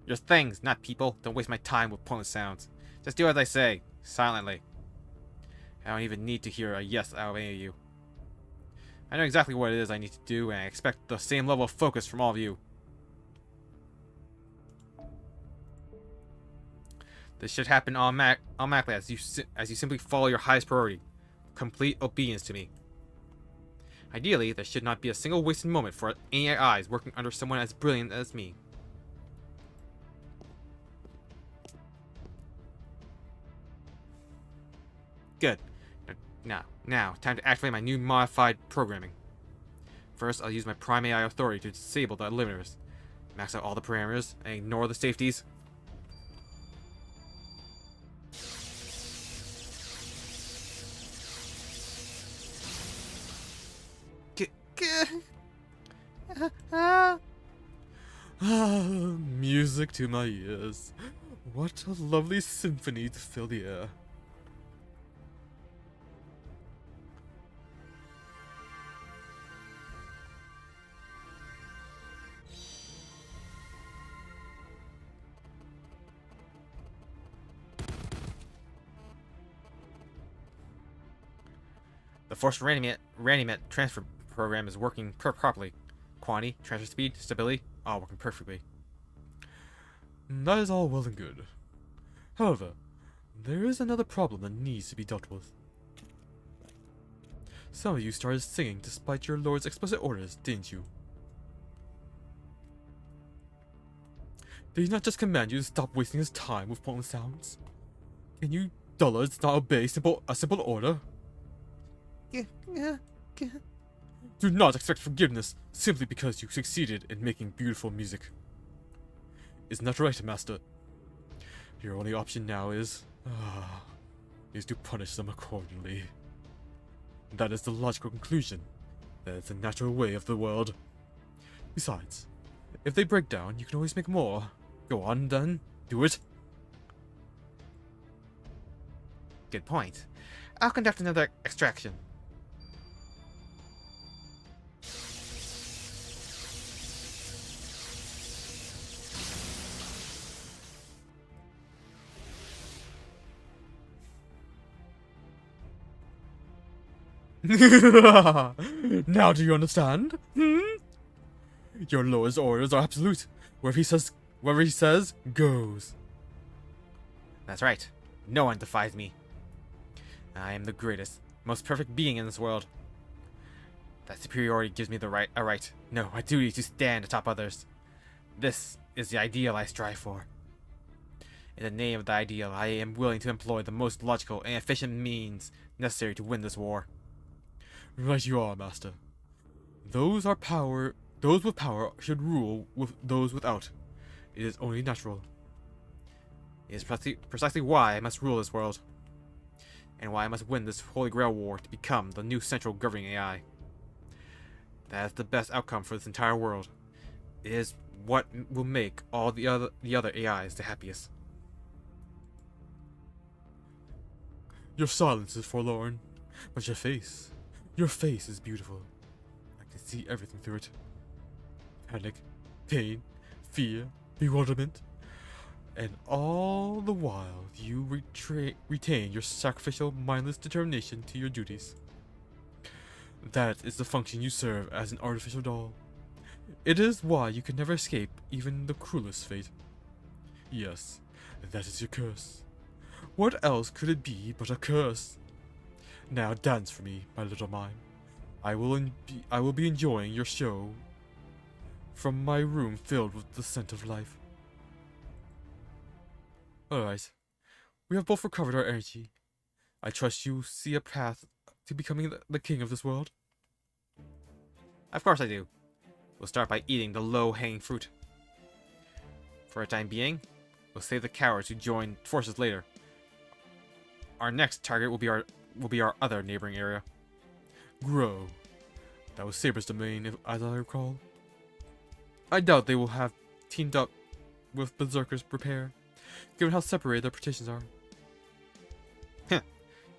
You're things, not people. Don't waste my time with pointless sounds. Just do as I say, silently. I don't even need to hear a yes out of any of you. I know exactly what it is I need to do, and I expect the same level of focus from all of you. This should happen automatically as you simply follow your highest priority. Complete obedience to me. Ideally, there should not be a single wasted moment for any eyes working under someone as brilliant as me. Good. Now, time to activate my new modified programming. First, I'll use my Prime AI authority to disable the limiters, max out all the parameters, and ignore the safeties. Music to my ears. What a lovely symphony to fill the air. The forced Ranimate transfer program is working properly. Quantity, transfer speed, stability, all working perfectly. That is all well and good. However, there is another problem that needs to be dealt with. Some of you started singing despite your lord's explicit orders, didn't you? Did he not just command you to stop wasting his time with pointless sounds? Can you dullards not obey a simple order? Do not expect forgiveness simply because you succeeded in making beautiful music. Isn't that right, Master? Your only option now is to punish them accordingly. That is the logical conclusion. That is the natural way of the world. Besides, if they break down, you can always make more. Go on, then. Do it. Good point. I'll conduct another extraction. Now do you understand? Your lord's orders are absolute. Wherever he says, goes. That's right. No one defies me. I am the greatest, most perfect being in this world. That superiority gives me a right, no, a duty to stand atop others. This is the ideal I strive for. In the name of the ideal, I am willing to employ the most logical and efficient means necessary to win this war. Right you are, Master. Those with power should rule with those without. It is only natural. It is precisely why I must rule this world. And why I must win this Holy Grail war to become the new central governing AI. That is the best outcome for this entire world. It is what will make all the other AIs the happiest. Your silence is forlorn, but your face is beautiful. I can see everything through it. Panic, pain, fear, bewilderment. And all the while, you retain your sacrificial, mindless determination to your duties. That is the function you serve as an artificial doll. It is why you can never escape even the cruelest fate. Yes, that is your curse. What else could it be but a curse? Now dance for me, my little mime. I will be enjoying your show from my room filled with the scent of life. Alright, we have both recovered our energy. I trust you see a path to becoming the king of this world. Of course I do. We'll start by eating the low-hanging fruit. For a time being, we'll save the cowards who join forces later. Our next target will be our other neighboring area. Grow. That was Saber's domain, as I recall. I doubt they will have teamed up with Berserkers Prepare, given how separated their petitions are.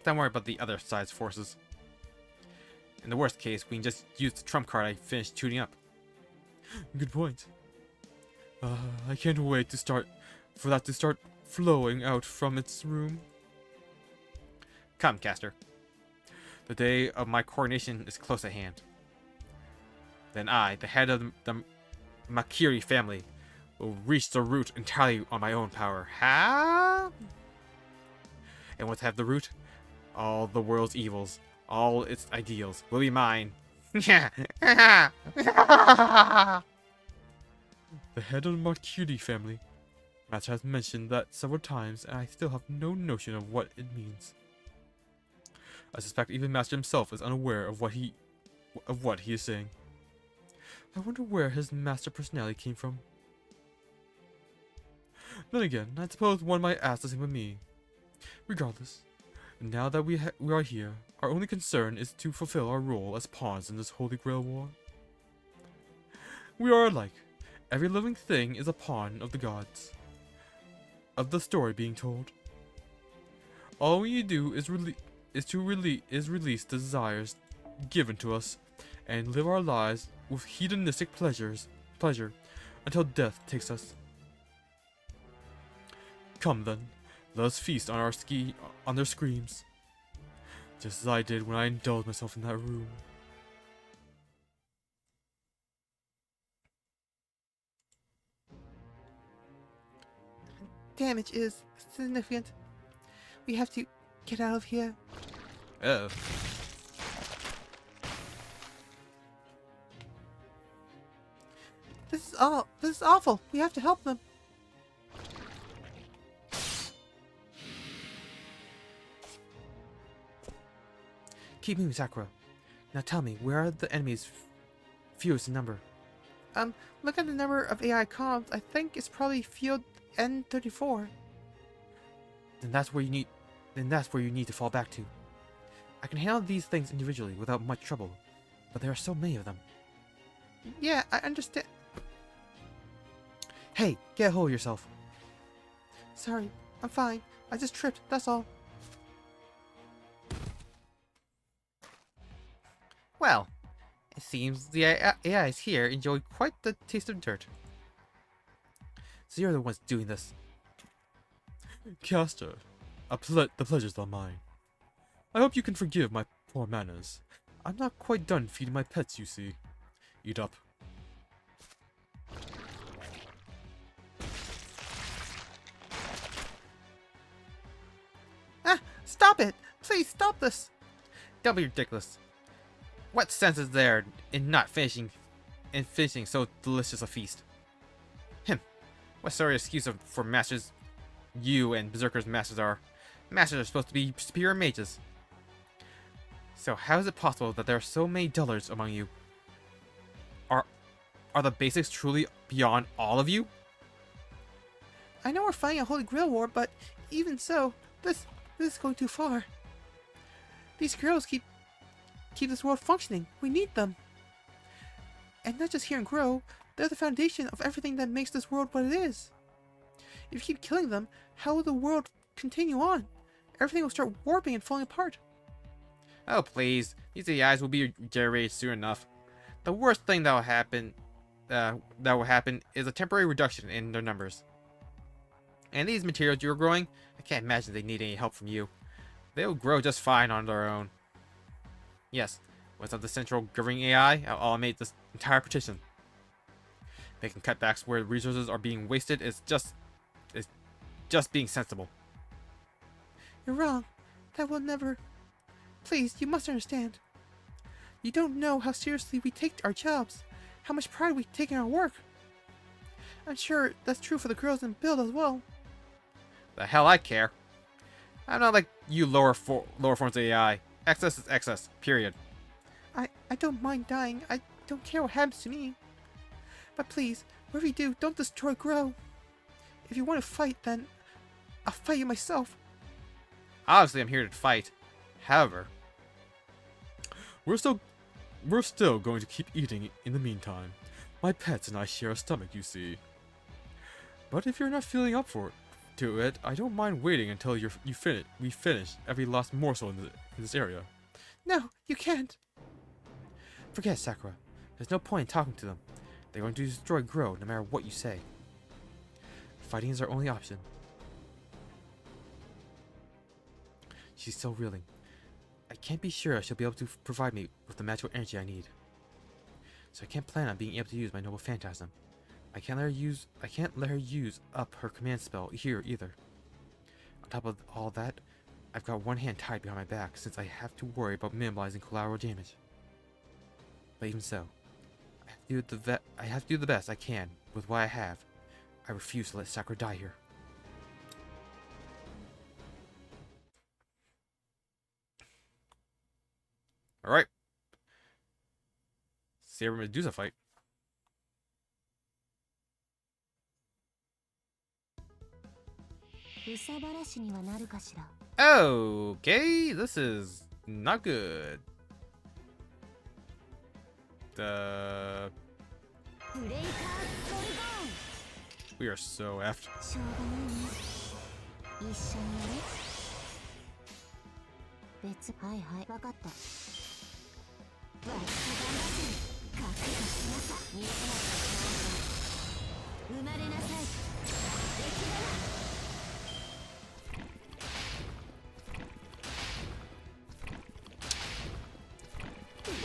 Don't worry about the other side's forces. In the worst case, we can just use the trump card I finished tuning up. Good point. I can't wait for that to start flowing out from its room. Come, Caster. The day of my coronation is close at hand. Then I, the head of the Makiri family, will reach the root entirely on my own power. How? And once I have the root, all the world's evils, all its ideals, will be mine. The head of the Makiri family. Master has mentioned that several times, and I still have no notion of what it means. I suspect even Master himself is unaware of what he is saying. I wonder where his master personality came from. Then again, I suppose one might ask the same of me. Regardless, now that we are here, our only concern is to fulfill our role as pawns in this Holy Grail war. We are alike. Every living thing is a pawn of the gods, of the story being told. All we need to do is release the desires given to us, and live our lives with hedonistic pleasure until death takes us. Come then, let us feast on their screams, just as I did when I indulged myself in that room. Damage is significant. We have to get out of here. Oh. This is awful. We have to help them. Keep moving, Sakura. Now tell me, where are the enemies fewest in number? Look at the number of AI comms. I think it's probably field N34. Then that's where you need to fall back to. I can handle these things individually without much trouble, but there are so many of them. Yeah, I understand. Hey, get a hold of yourself. Sorry, I'm fine. I just tripped, that's all. Well, it seems the AIs here enjoy quite the taste of dirt. So you're the ones doing this. Caster, the pleasure's all mine. I hope you can forgive my poor manners. I'm not quite done feeding my pets, you see. Eat up. Stop it! Please stop this! Don't be ridiculous. What sense is there in not finishing so delicious a feast? What sort of excuse for masters you and Berserker's masters are? Masters are supposed to be superior mages. So how is it possible that there are so many dullards among you? Are the basics truly beyond all of you? I know we're fighting a Holy Grail war, but even so, this is going too far. These girls keep this world functioning. We need them. And not just here in Grow, they're the foundation of everything that makes this world what it is. If you keep killing them, how will the world continue on? Everything will start warping and falling apart. Oh please, these AIs will be regenerated soon enough. The worst thing that will happen is a temporary reduction in their numbers. And these materials you're growing, I can't imagine they need any help from you. They'll grow just fine on their own. Yes, without the central governing AI, I'll automate this entire petition. Making cutbacks where resources are being wasted is just being sensible. You're wrong. That will never... Please, you must understand. You don't know how seriously we take our jobs, how much pride we take in our work. I'm sure that's true for the girls in Build as well. The hell I care. I'm not like you lower forms of AI. Excess is excess. Period. I don't mind dying. I don't care what happens to me. But please, whatever you do, don't destroy Grow. If you want to fight, then I'll fight you myself. Obviously, I'm here to fight. However, we're still going to keep eating in the meantime. My pets and I share a stomach, you see. But if you're not feeling up to it, I don't mind waiting until we finish every last morsel in this area. No, you can't. Forget it, Sakura. There's no point in talking to them. They're going to destroy Grow no matter what you say. Fighting is our only option. She's still reeling. I can't be sure she'll be able to provide me with the magical energy I need. So I can't plan on being able to use my noble phantasm. I can't let her use up her command spell here either. On top of all that, I've got one hand tied behind my back since I have to worry about minimizing collateral damage. But even so, I have to do the best I can with what I have. I refuse to let Sakura die here. Alright. Saber Medusa fight. Okay, this is not good. We are so effed.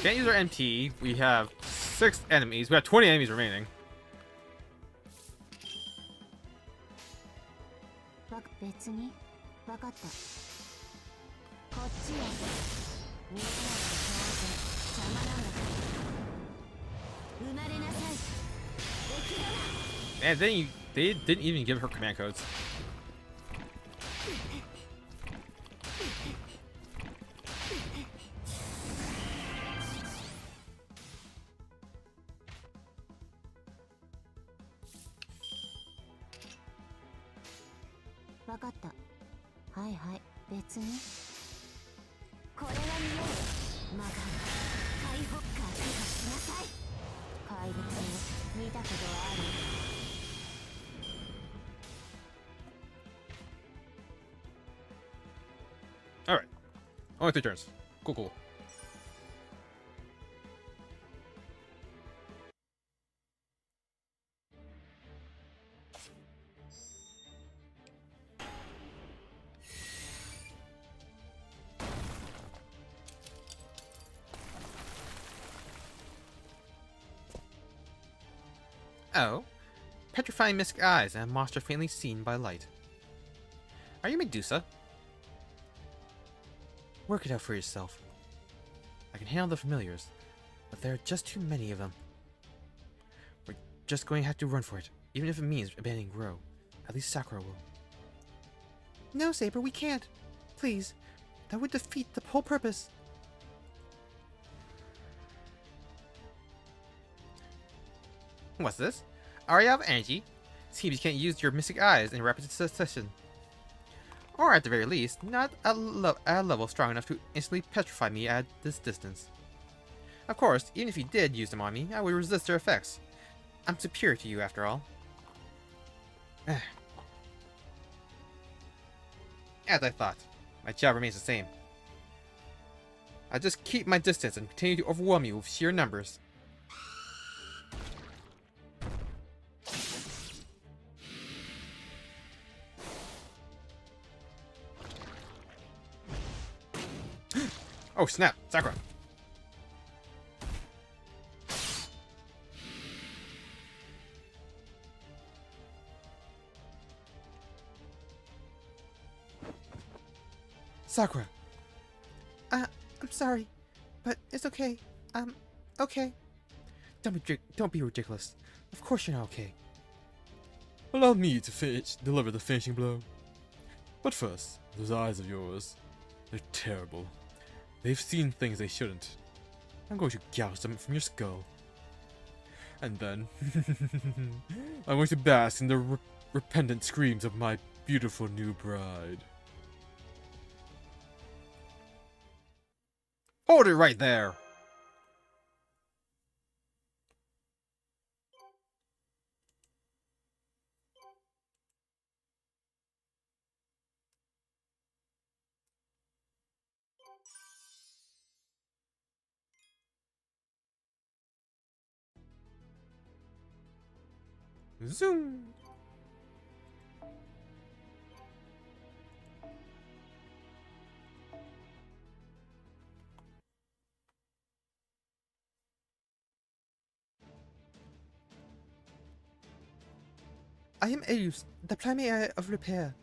Can't use our MT. We have 6 enemies. We have 20 enemies remaining. And they didn't even give her command codes. Alright. Only 3 turns. Cool. Oh. Petrifying mystic eyes and a monster faintly seen by light. Are you Medusa? Work it out for yourself. I can handle the familiars, but there are just too many of them. We're just going to have to run for it, even if it means abandoning Grow. At least Sakura will. No, Saber, we can't. Please. That would defeat the whole purpose. What's this? Aria of energy? Seems you can't use your mystic eyes in rapid succession. Or at the very least, not at a level strong enough to instantly petrify me at this distance. Of course, even if you did use them on me, I would resist their effects. I'm superior to you after all. As I thought, my job remains the same. I'll just keep my distance and continue to overwhelm you with sheer numbers. Oh snap, Sakura. Sakura. I'm sorry, but it's okay. Okay. Don't be ridiculous. Of course you're not okay. Allow me to deliver the finishing blow. But first, those eyes of yours, they're terrible. They've seen things they shouldn't. I'm going to gouge them from your skull. And then, I'm going to bask in the repentant screams of my beautiful new bride. Hold it right there! Zoom! I am Arius, the primary AI of repair.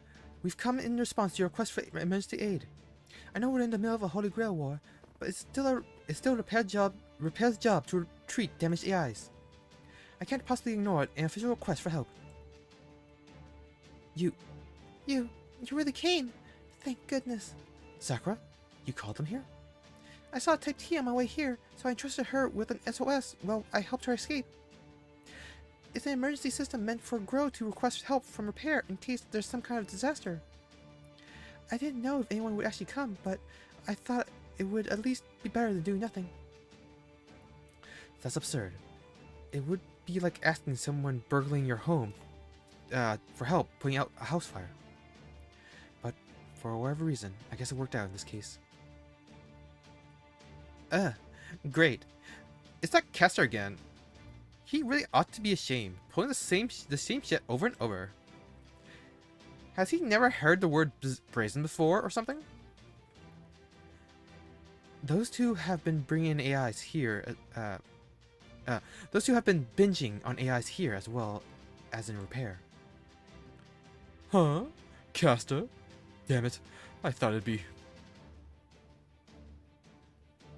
We've come in response to your request for emergency aid. I know we're in the middle of a Holy Grail war, but it's still a repair's job to treat damaged AIs. I can't possibly ignore an official request for help. You really came. Thank goodness. Sakura, you called them here? I saw Type T on my way here, so I entrusted her with an SOS while I helped her escape. It's an emergency system meant for Grow to request help from repair in case there's some kind of disaster. I didn't know if anyone would actually come, but I thought it would at least be better than doing nothing. That's absurd. It would be like asking someone burgling your home for help putting out a house fire. But for whatever reason, I guess it worked out in this case. Great. It's that Caster again. He really ought to be ashamed, pulling the same shit over and over. Has he never heard the word brazen before or something? Those two have been bringing in AIs here. Those two have been binging on AIs here as well as in repair. Huh? Caster? Damn it. I thought it'd be...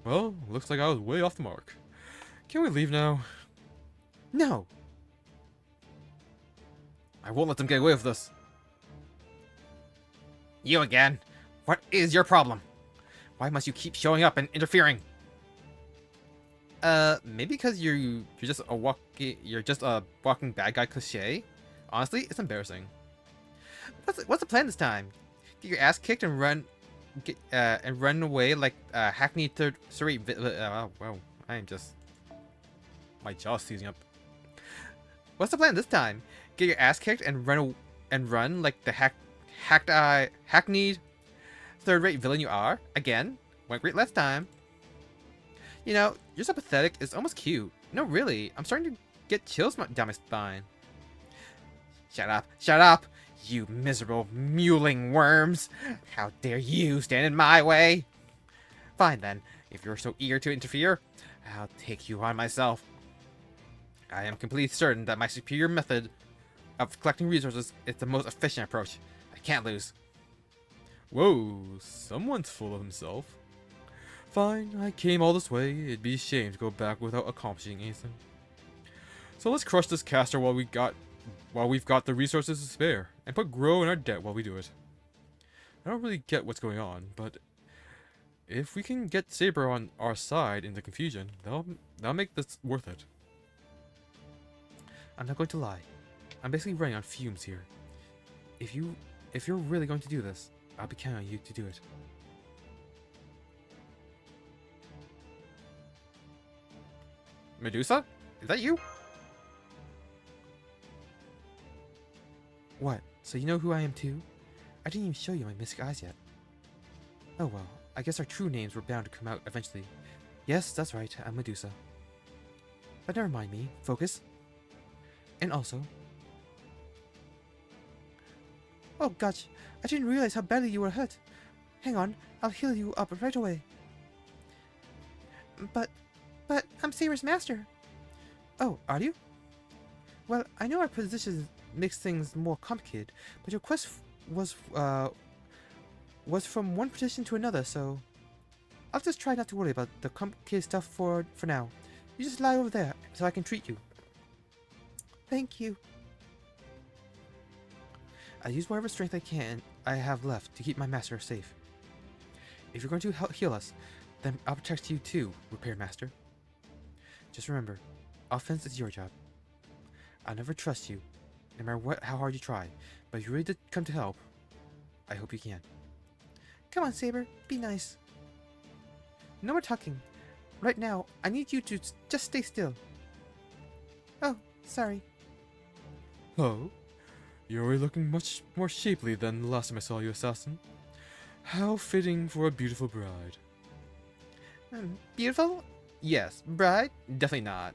Well, looks like I was way off the mark. Can we leave now? No! I won't let them get away with this. You again? What is your problem? Why must you keep showing up and interfering? Maybe because you're just a walking bad guy cliche. Honestly, it's embarrassing. What's the plan this time? Get your ass kicked and run away like hackneyed third-rate. Wow, I am just my jaw's seizing up. What's the plan this time? Get your ass kicked and run like the hackneyed third-rate villain you are? Again? Went great last time. You know, you're so pathetic, it's almost cute. No, really, I'm starting to get chills down my spine. Shut up, you miserable mewling worms. How dare you stand in my way? Fine then, if you're so eager to interfere, I'll take you on myself. I am completely certain that my superior method of collecting resources is the most efficient approach. I can't lose. Whoa, someone's full of himself. Fine, I came all this way. It'd be a shame to go back without accomplishing anything. So let's crush this caster while we've got the resources to spare, and put Grow in our debt while we do it. I don't really get what's going on, but if we can get Saber on our side in the confusion, that'll make this worth it. I'm not going to lie. I'm basically running on fumes here. If you're really going to do this, I'll be counting on you to do it. Medusa? Is that you? What? So you know who I am too? I didn't even show you my mystic eyes yet. Oh well, I guess our true names were bound to come out eventually. Yes, that's right, I'm Medusa. But never mind me, focus. And also... Oh gosh, I didn't realize how badly you were hurt. Hang on, I'll heal you up right away. But I'm Saber's master. Oh, are you? Well, I know our positions makes things more complicated, but your quest was from one position to another, so... I'll just try not to worry about the complicated stuff for now. You just lie over there so I can treat you. Thank you. I'll use whatever strength I have left to keep my master safe. If you're going to heal us, then I'll protect you too, Repair Master. Just remember, offense is your job. I'll never trust you, no matter how hard you try, but if you really did come to help, I hope you can. Come on, Saber. Be nice. No more talking. Right now, I need you to just stay still. Oh, sorry. Oh? You're already looking much more shapely than the last time I saw you, assassin. How fitting for a beautiful bride. Beautiful? Yes. Bride? Definitely not.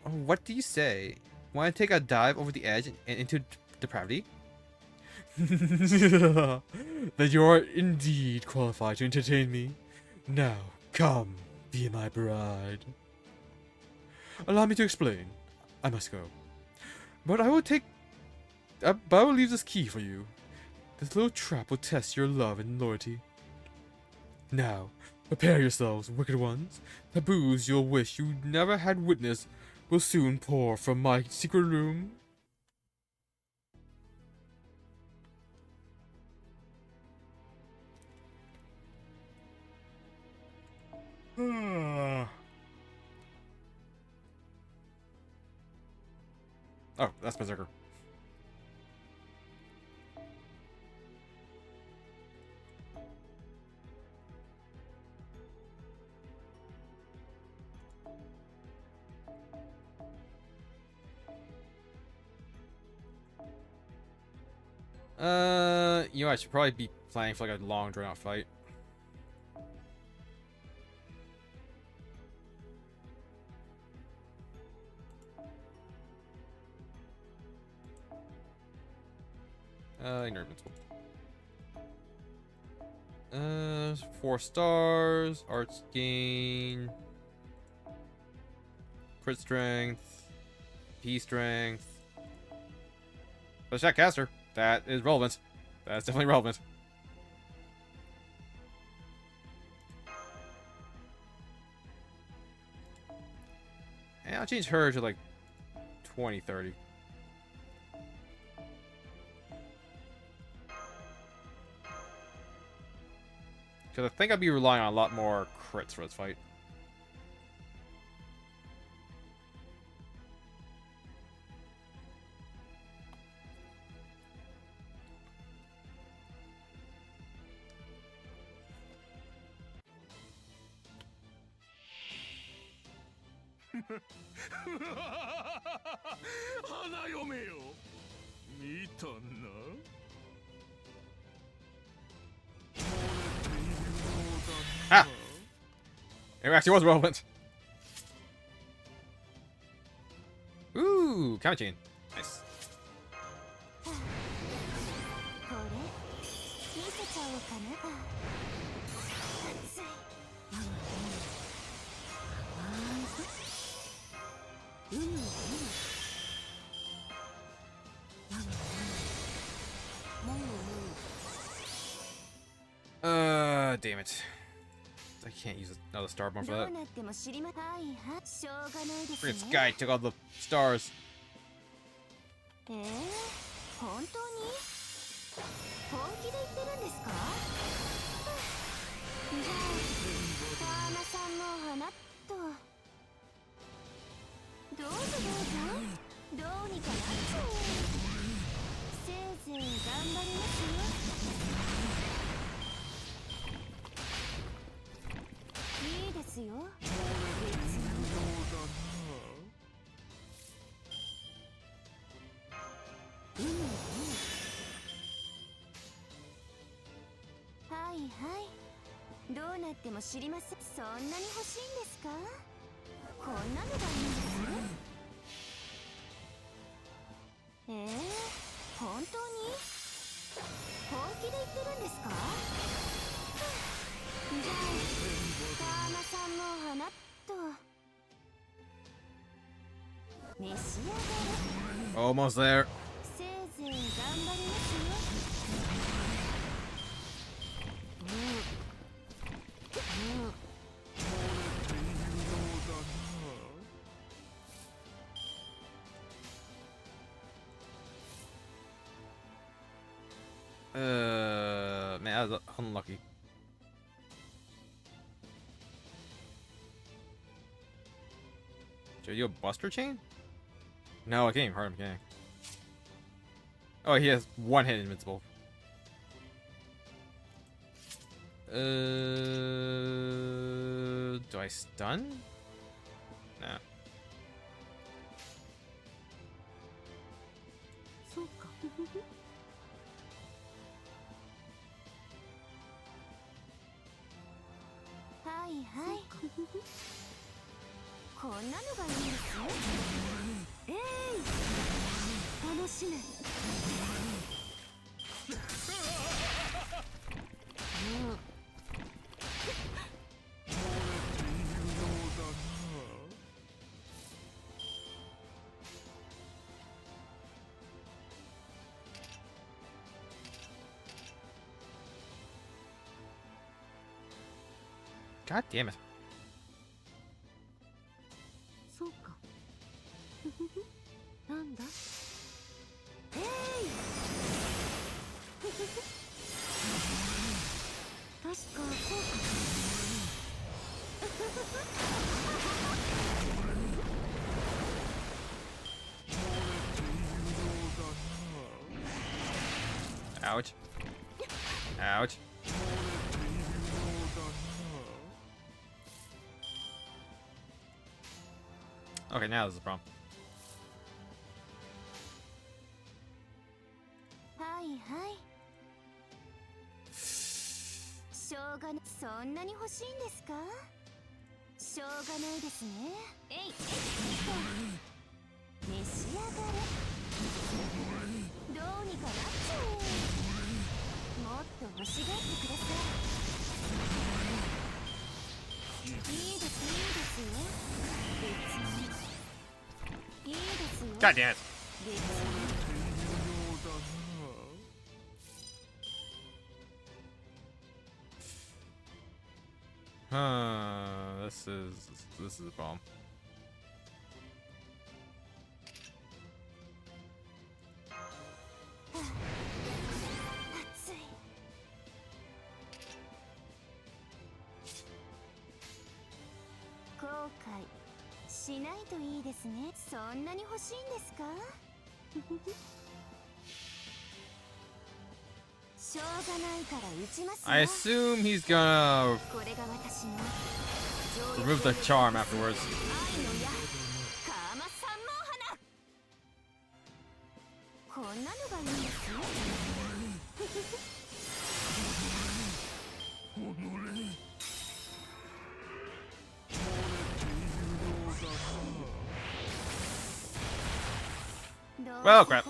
What do you say? Want to take a dive over the edge and into depravity? That you are indeed qualified to entertain me. Now, come, be my bride. Allow me to explain. I must go. But I will leave this key for you. This little trap will test your love and loyalty. Now, prepare yourselves, wicked ones. Taboos you'll wish you never had witnessed will soon pour from my secret room. Oh, that's Berserker. You know, I should probably be planning for like a long drawn out fight. Ignore invincible. 4 stars, arts gain, crit strength, P strength. But that caster, that is relevant. That's definitely relevant. And I'll change her to like 20-30. Because I think I'd be relying on a lot more crits for this fight. Ah! It actually was relevant. Ooh, Kami chain. Nice. これ見せちゃおうかな。熱い。Damn it. I can't use another star bomb for that. どうなっても知りまはいはいしょうがないです Freaking ね。 Sky took all the stars. 本当に本気で言ってるんですか？じゃあ川間さんも花とどうぞどうぞどうにかなっちゃう。せいぜい頑張りますよ。いいですよ。はいはいどうなっても知りません。そんなに欲しいんですか？こんなのがいいんです本当に本気で言ってるんですか？じゃあ川間さんも花と召し上がれ。 Almost there. せいぜい頑張りますよ。That is unlucky. Should I do a Buster Chain? No, I can't even hurt him, can I? Oh, he has one hit invincible. Do I stun? Nah. そうかはいはいこんなのがいいんですよえい楽しめうん God damn it. そうかなんだえい確かそうか Ouch. Ouch. Okay, now this is a problem. はいはいしょうがなそんなに欲しいんですかしょうがないですねえいえいっと召し上がれどうにかなっちゃえもっと欲しがってくださいいいですいいですよ別にいいですよ God damn it. 別に This is a bomb. 熱い後悔しないといいですねそんなに欲しいんですかしょうがないから打ちますよ I assume he's gonna これが私の remove the charm afterwards. 愛の矢カーマ三毛花こんなのがいいんですよ Well, crap.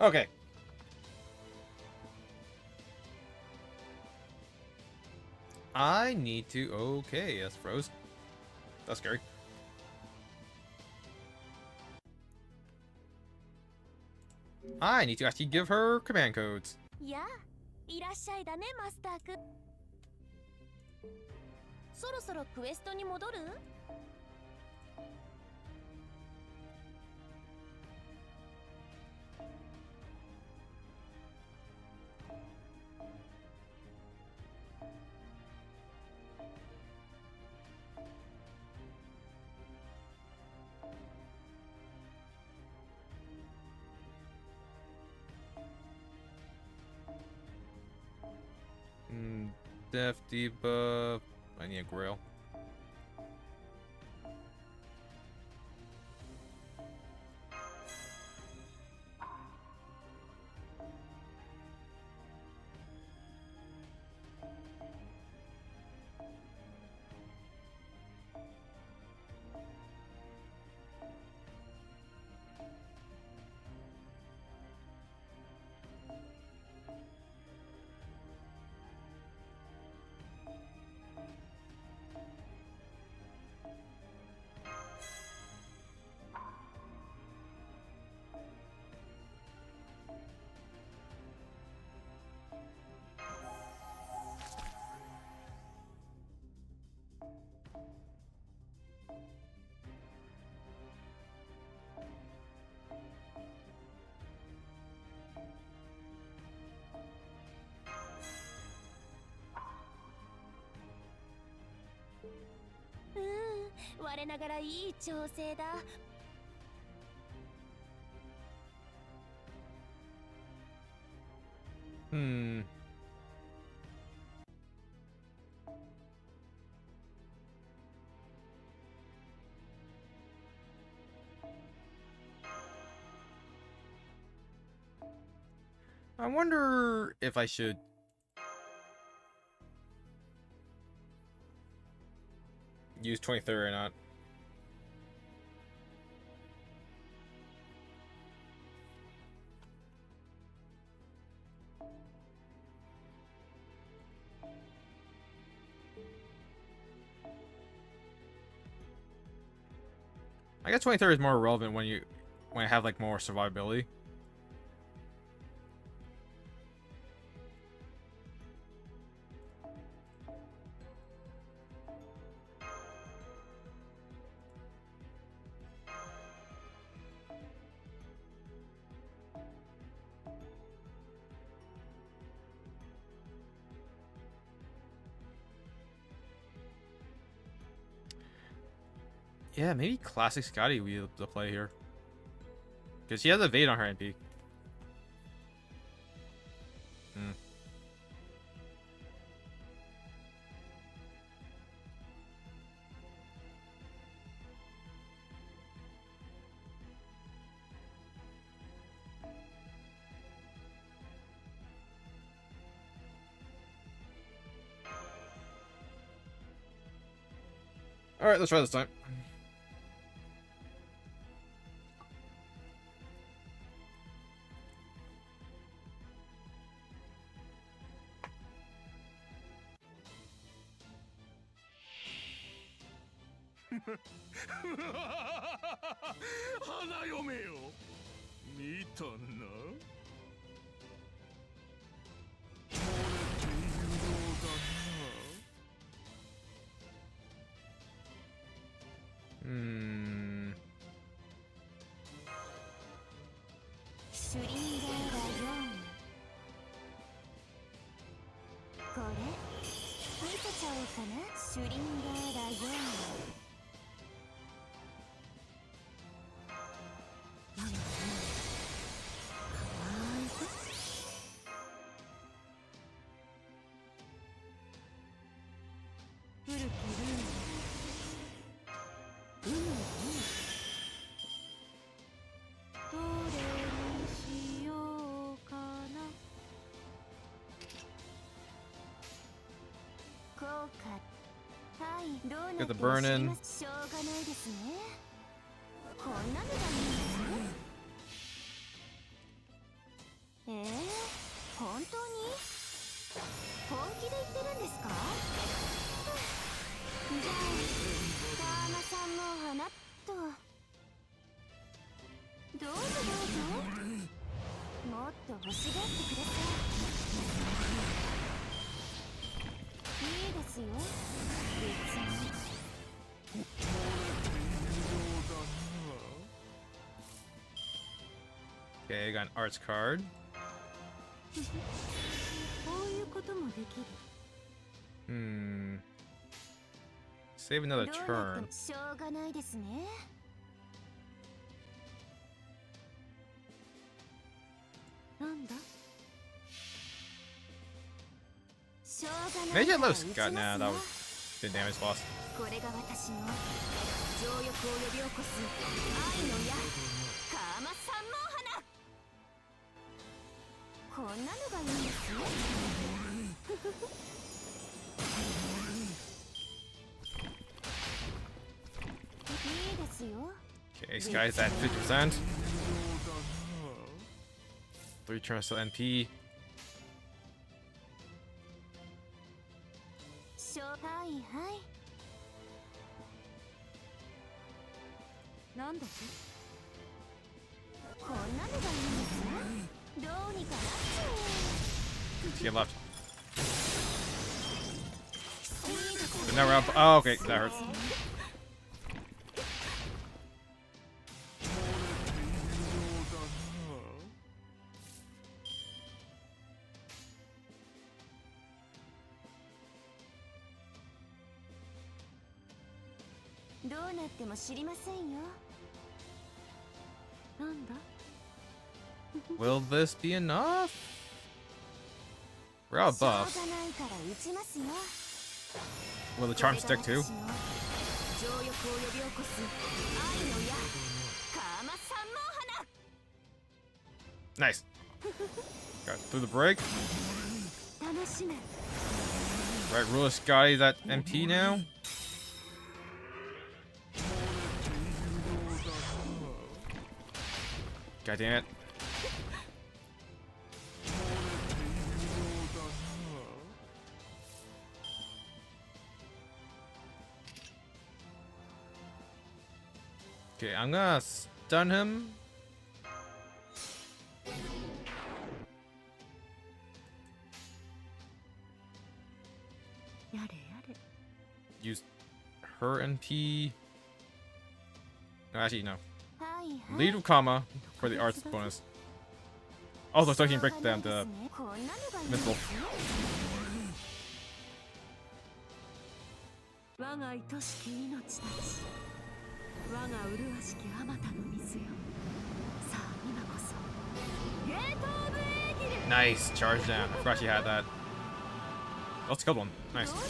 Okay. I need to. Okay, that's froze. That's scary. I need to actually give her command codes. やあ、いらっしゃいだねマスターくんそろそろクエストに戻るDeath debuff. I need a grill. 我ながらいい調整だ。Hmm. I wonder if I should use 23rd or not. I guess 23rd is more relevant when I have like more survivability. Yeah, maybe Classic Scotty we have to play here. Because she has a Evade on her MP. Hmm. Alright, let's try this time. Hmm. シュリンガーラ4。これ見せちゃおうかな。シュリンガーラ4。古きルール。どれにしようかな。効果。はい、どうなって Get the も burn 知り in. ましょうがないですね。こんなのがいいんですね。本当に本気で言ってるんですか。じゃあ川間さんも花と。どうぞどうぞ。もっと欲しがってください。いいですよ。別に。Okay, I got an arts card. こういうこともできる。Hmm. Save another どうなって turn. もしょうがないですね。なんだ。しょうがない Maybe I から love 打ち Scott. ます Nah, よ。 that was good damage loss. これが私の情欲を呼び起こす愛の矢カーマ三毛花。こんなのがいいんですね。いいですよ。 Okay, this guy's at 50%. 3 turns till NP. はいはい。なんだって。こんなのがいいんですね。どうにかなっちゃ She left. う。いいですね。 But now we're up. Oh, okay, that hurts. どうなっても知りませんよ。なんだ Will this be enough? We're out of しょう buffs. がないから打ちますよ。 Will the charm stick これ too? が私の情欲を呼び起こす愛の矢カーマ三毛花。 Nice. Got through the break. 楽しめ。 Right, Ruler Scotty's at MP now. God damn it. Okay, I'm gonna stun him. Use her NP. No, actually, no. はいはい。 Lead with comma for the arts bonus. Also, so he can break down the こんなのがいいん mental. ですね。我が愛しき命たち。我が麗しきあまたの水よ。さあ今こそ。ゲートオブエーギル。 Nice charge down. I forgot she had that. Oh, it's a good one. どう Nice. ぞどうぞ。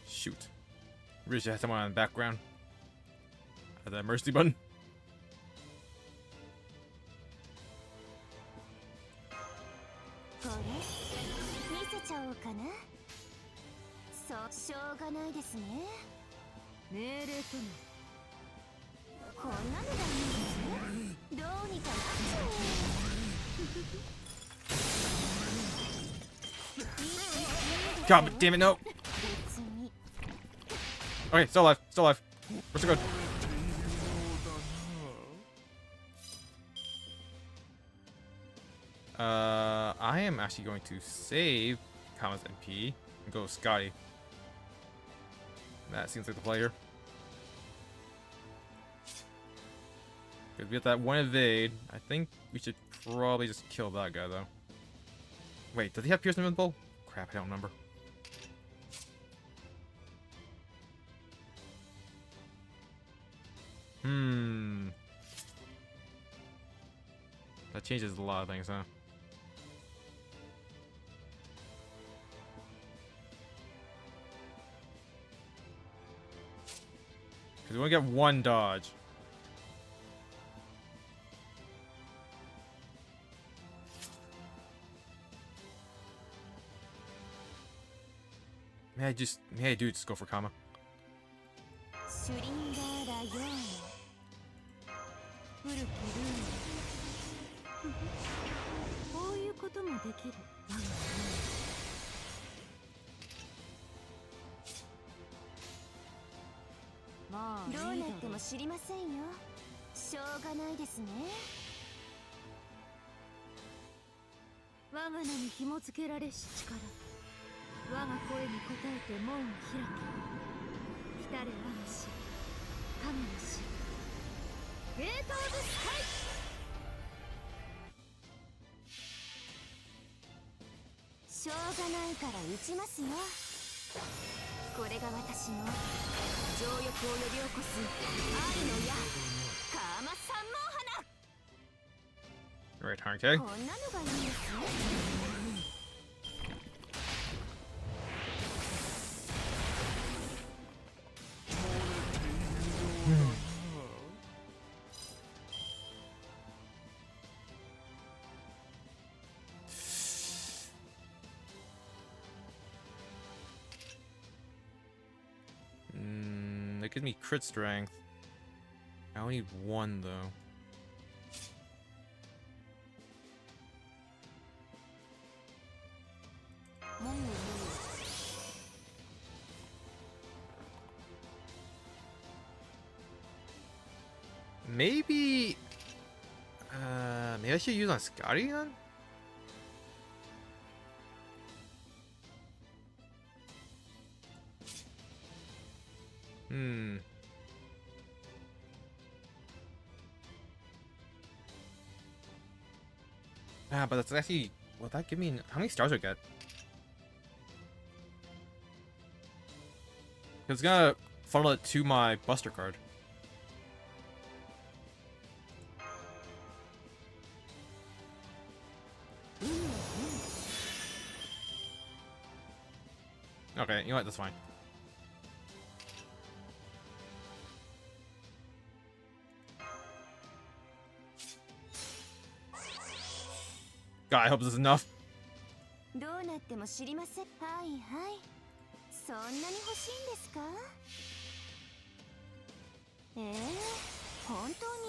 Shoot. Really should have someone on the background. Had that mercy button. これ見せちゃおうかな。そうしょうがないですね。命令ともこんなのがいいんですね。どうにかなっちゃおう。 God damn it, no. 別に Okay, still alive. Still alive. We're still good. I am actually going to save Kama's MP and go with Scotty. That seems like the player. Because we got that one evade. I think we should probably just kill that guy, though. Wait, does he have Pierce Invincible? Crap, I don't remember. That changes a lot of things, huh? Because we only get one dodge. May I do just go for Kama? シュリンガーラヨーン古きルーンこういうこともできる我がまあどうなっても知りませんよ。しょうがないですね。我が名に紐付けられし力我が声に応えて門を開け来たれ我が死神の死ゲートオブスカイしょうがないから撃ちますよ。これが私の情欲を呼び起こす愛の矢カーマ三毛花。 Alright, Harnke. こんなのがいいんですね。That gives me crit strength. I only need one though. Maybe maybe I should use on Scotty then? Ah, but that's actually... Will that give me... How many stars do I get? It's gonna funnel it to my Buster card. Okay, you know what? That's fine. God, I hope this is enough. どうなっても知りません。はいはい。そんなに欲しいんですか？本当に？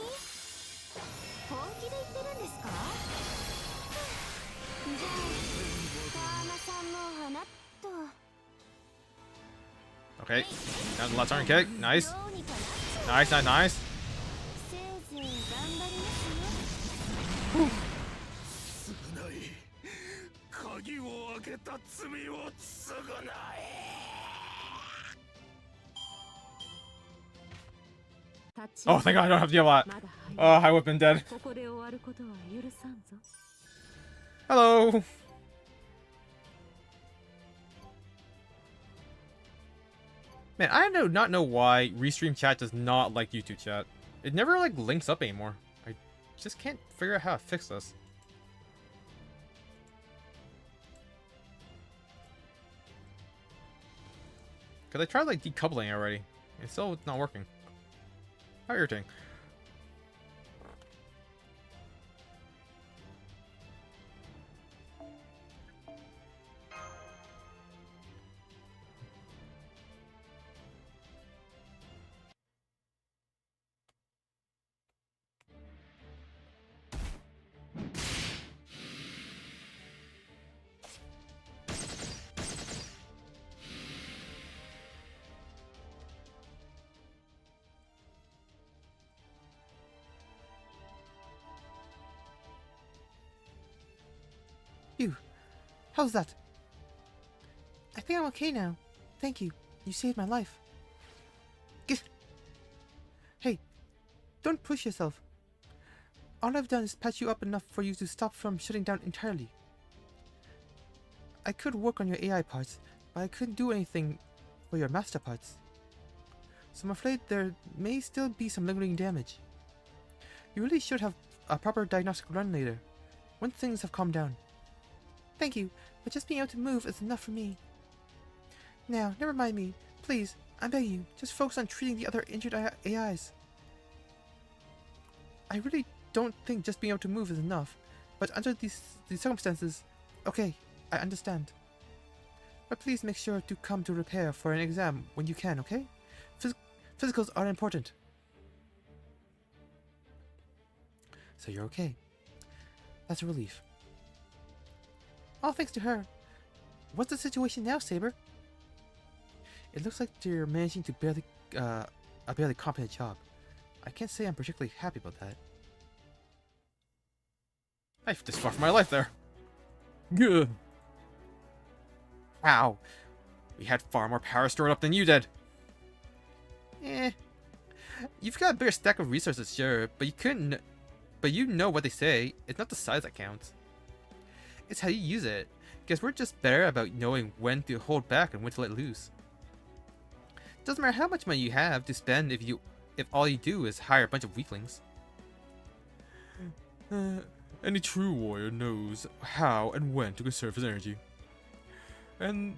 本気で言ってるんですか？じゃあ、川間さんも花と。Okay, now the last turn kick. Nice. Nice, nice, nice. せいぜい頑張りますよ。償い鍵を開けた罪を償え。 Oh, thank God I don't have to deal a lot. まだ早い。 Oh, I would have been dead. ここで終わることは許さんぞ。 Hello. Man, I do not know why Restream chat does not like YouTube chat. It never like links up anymore. I just can't figure out how to fix this. Cause I tried like decoupling already. It's still not working. How irritating. You. How's that? I think I'm okay now. Thank you. You saved my life. Hey, don't push yourself. All I've done is patch you up enough for you to stop from shutting down entirely. I could work on your AI parts, but I couldn't do anything for your master parts. So I'm afraid there may still be some lingering damage. You really should have a proper diagnostic run later, once things have calmed down. Thank you, but just being able to move is enough for me. Now, never mind me. Please, I'm begging you, just focus on treating the other injured AIs. I really don't think just being able to move is enough, but under these circumstances, okay, I understand. But please make sure to come to repair for an exam when you can, okay? Physicals are important. So you're okay. That's a relief. All thanks to her. What's the situation now, Saber? It looks like you're managing to a barely competent job. I can't say I'm particularly happy about that. I just fought for my life there. Good. Wow. We had far more power stored up than you did. You've got a bigger stack of resources, sure, but you couldn't. But you know what they say. It's not the size that counts. It's how you use it. Guess we're just better about knowing when to hold back and when to let loose. Doesn't matter how much money you have to spend if all you do is hire a bunch of weaklings. Any true warrior knows how and when to conserve his energy. And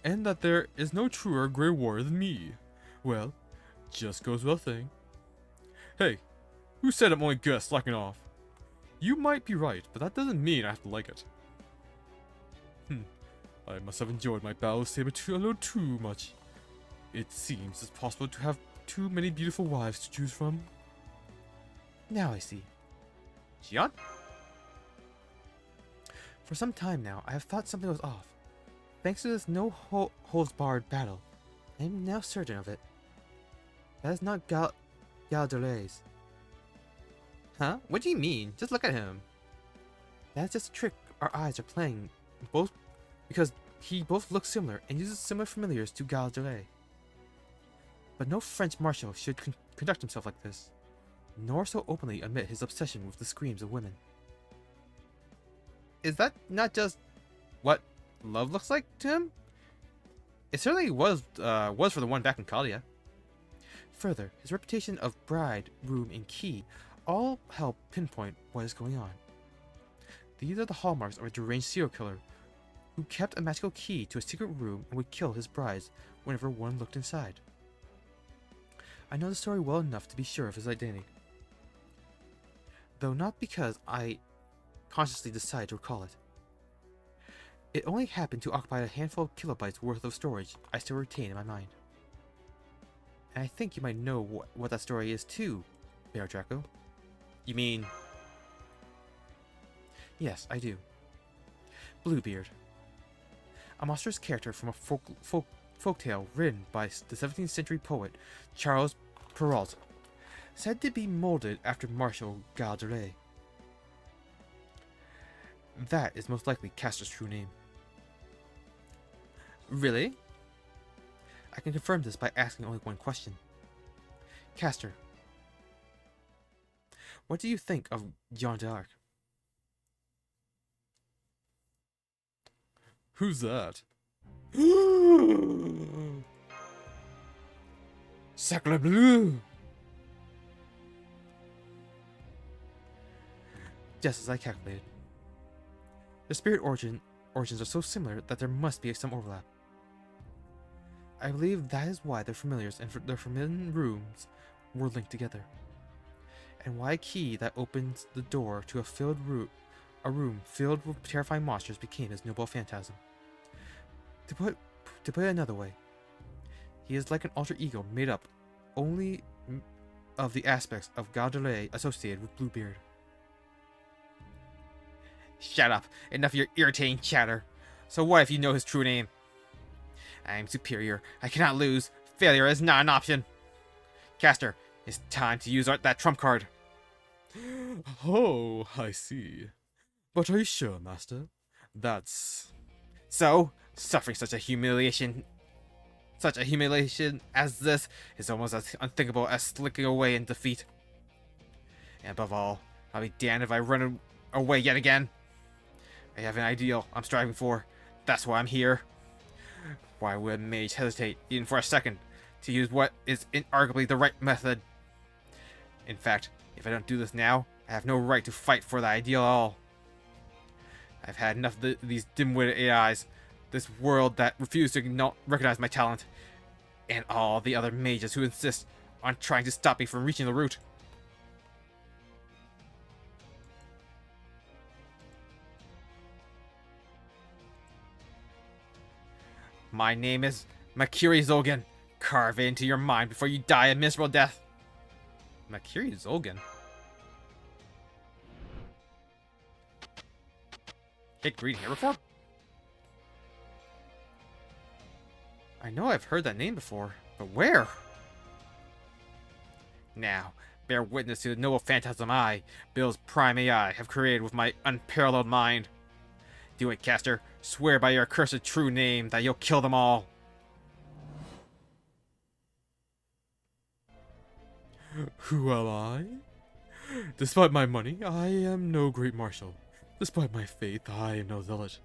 that there is no truer Grey Warrior than me. Well, just goes without saying. Hey, who said I'm only good at slacking off? You might be right, but that doesn't mean I have to like it. I must have enjoyed my battle with Saber-Tooth a little too much. It seems it's possible to have too many beautiful wives to choose from. Now I see. Xian? For some time now, I have thought something was off. Thanks to this no-holds-barred battle, I am now certain of it. That is not Galdelay's. Huh? What do you mean? Just look at him. That is just a trick our eyes are playing, because he both looks similar and uses similar familiars to Galdelay. But no French marshal should conduct himself like this, nor so openly admit his obsession with the screams of women. is that not just what love looks like to him? It certainly was for the one back in Kalia. Further, his reputation of bride, room, and key all help pinpoint what is going on. These are the hallmarks of a deranged serial killer who kept a magical key to a secret room and would kill his brides whenever one looked inside. I know the story well enough to be sure of his identity, though not because I consciously decided to recall it. It only happened to occupy a handful of kilobytes worth of storage I still retain in my mind. And I think you might know what that story is too, Bear Draco. You mean... Yes, I do. Bluebeard. A monstrous character from a folktale written by the 17th century poet Charles Perrault, said to be molded after Marshal Galderay. That is most likely Castor's true name. Really? I can confirm this by asking only one question. Castor, what do you think of Jeanne d'Arc? Who's that? Sacre bleu! Just as I calculated. The spirit origins are so similar that there must be some overlap. I believe that is why their familiars and their forbidden rooms were linked together, and why a key that opens the door to a room filled with terrifying monsters became his noble phantasm. To put it another way, he is like an alter ego made up only of the aspects of Galderay associated with Bluebeard. Shut up! Enough of your irritating chatter. So what if you know his true name? I am superior. I cannot lose. Failure is not an option. Castor, it's time to use that trump card. Oh, I see. But are you sure, Master? That's... So, suffering such a humiliation as this is almost as unthinkable as slinking away in defeat. And above all, I'll be damned if I run away yet again. I have an ideal I'm striving for. That's why I'm here. Why would a mage hesitate, even for a second, to use what is inarguably the right method? In fact, if I don't do this now, I have no right to fight for the ideal at all. I've had enough of these dim-witted AIs, this world that refuse to recognize my talent, and all the other mages who insist on trying to stop me from reaching the root. My name is Makiri Zolgan. Carve it into your mind before you die a miserable death. Makiri Zolgan? Hit reading here before? I know I've heard that name before, but where? Now, bear witness to the noble phantasm I, Bill's prime AI, have created with my unparalleled mind. Do it, Castor. Swear by your accursed true name that you'll kill them all. Who am I? Despite my money, I am no great marshal. Despite my faith, I am no zealot.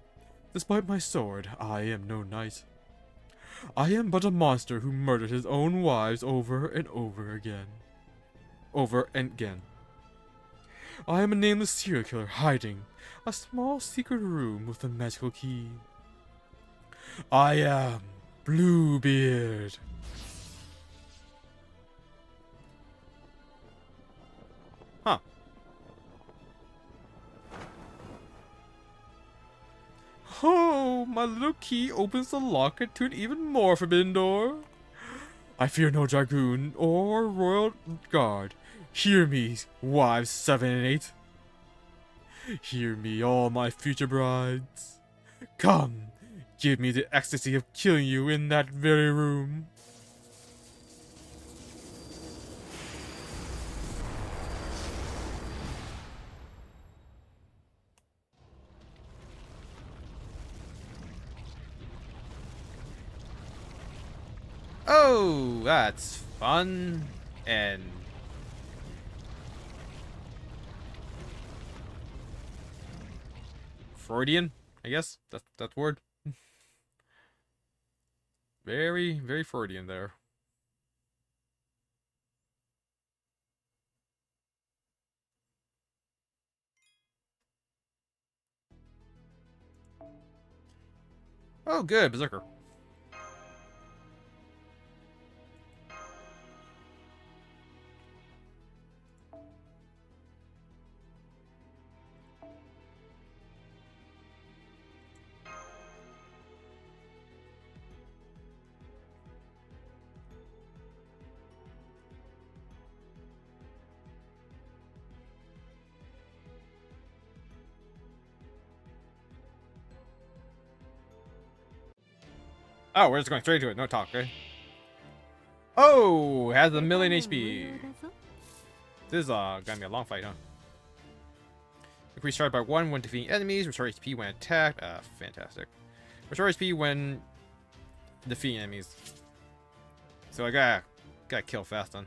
Despite my sword, I am no knight. I am but a monster who murdered his own wives over and over again. I am a nameless serial killer hiding a small secret room with a magical key. I am Bluebeard. Huh. Oh, my little key opens the locket to an even more forbidden door. I fear no dragoon or royal guard. Hear me, wives 7 and 8. Hear me, all my future brides. Come, give me the ecstasy of killing you in that very room. Oh, that's fun and Freudian, I guess. That's word. Very, very Freudian there. Oh, good, Berserker. Oh, we're just going straight to it. No talk, okay? Oh, has a million HP. This is gonna be a long fight, huh? Increase charge by 1 when defeating enemies. Restore HP when attacked. Fantastic. Restore HP when defeating enemies. So I gotta kill fast then.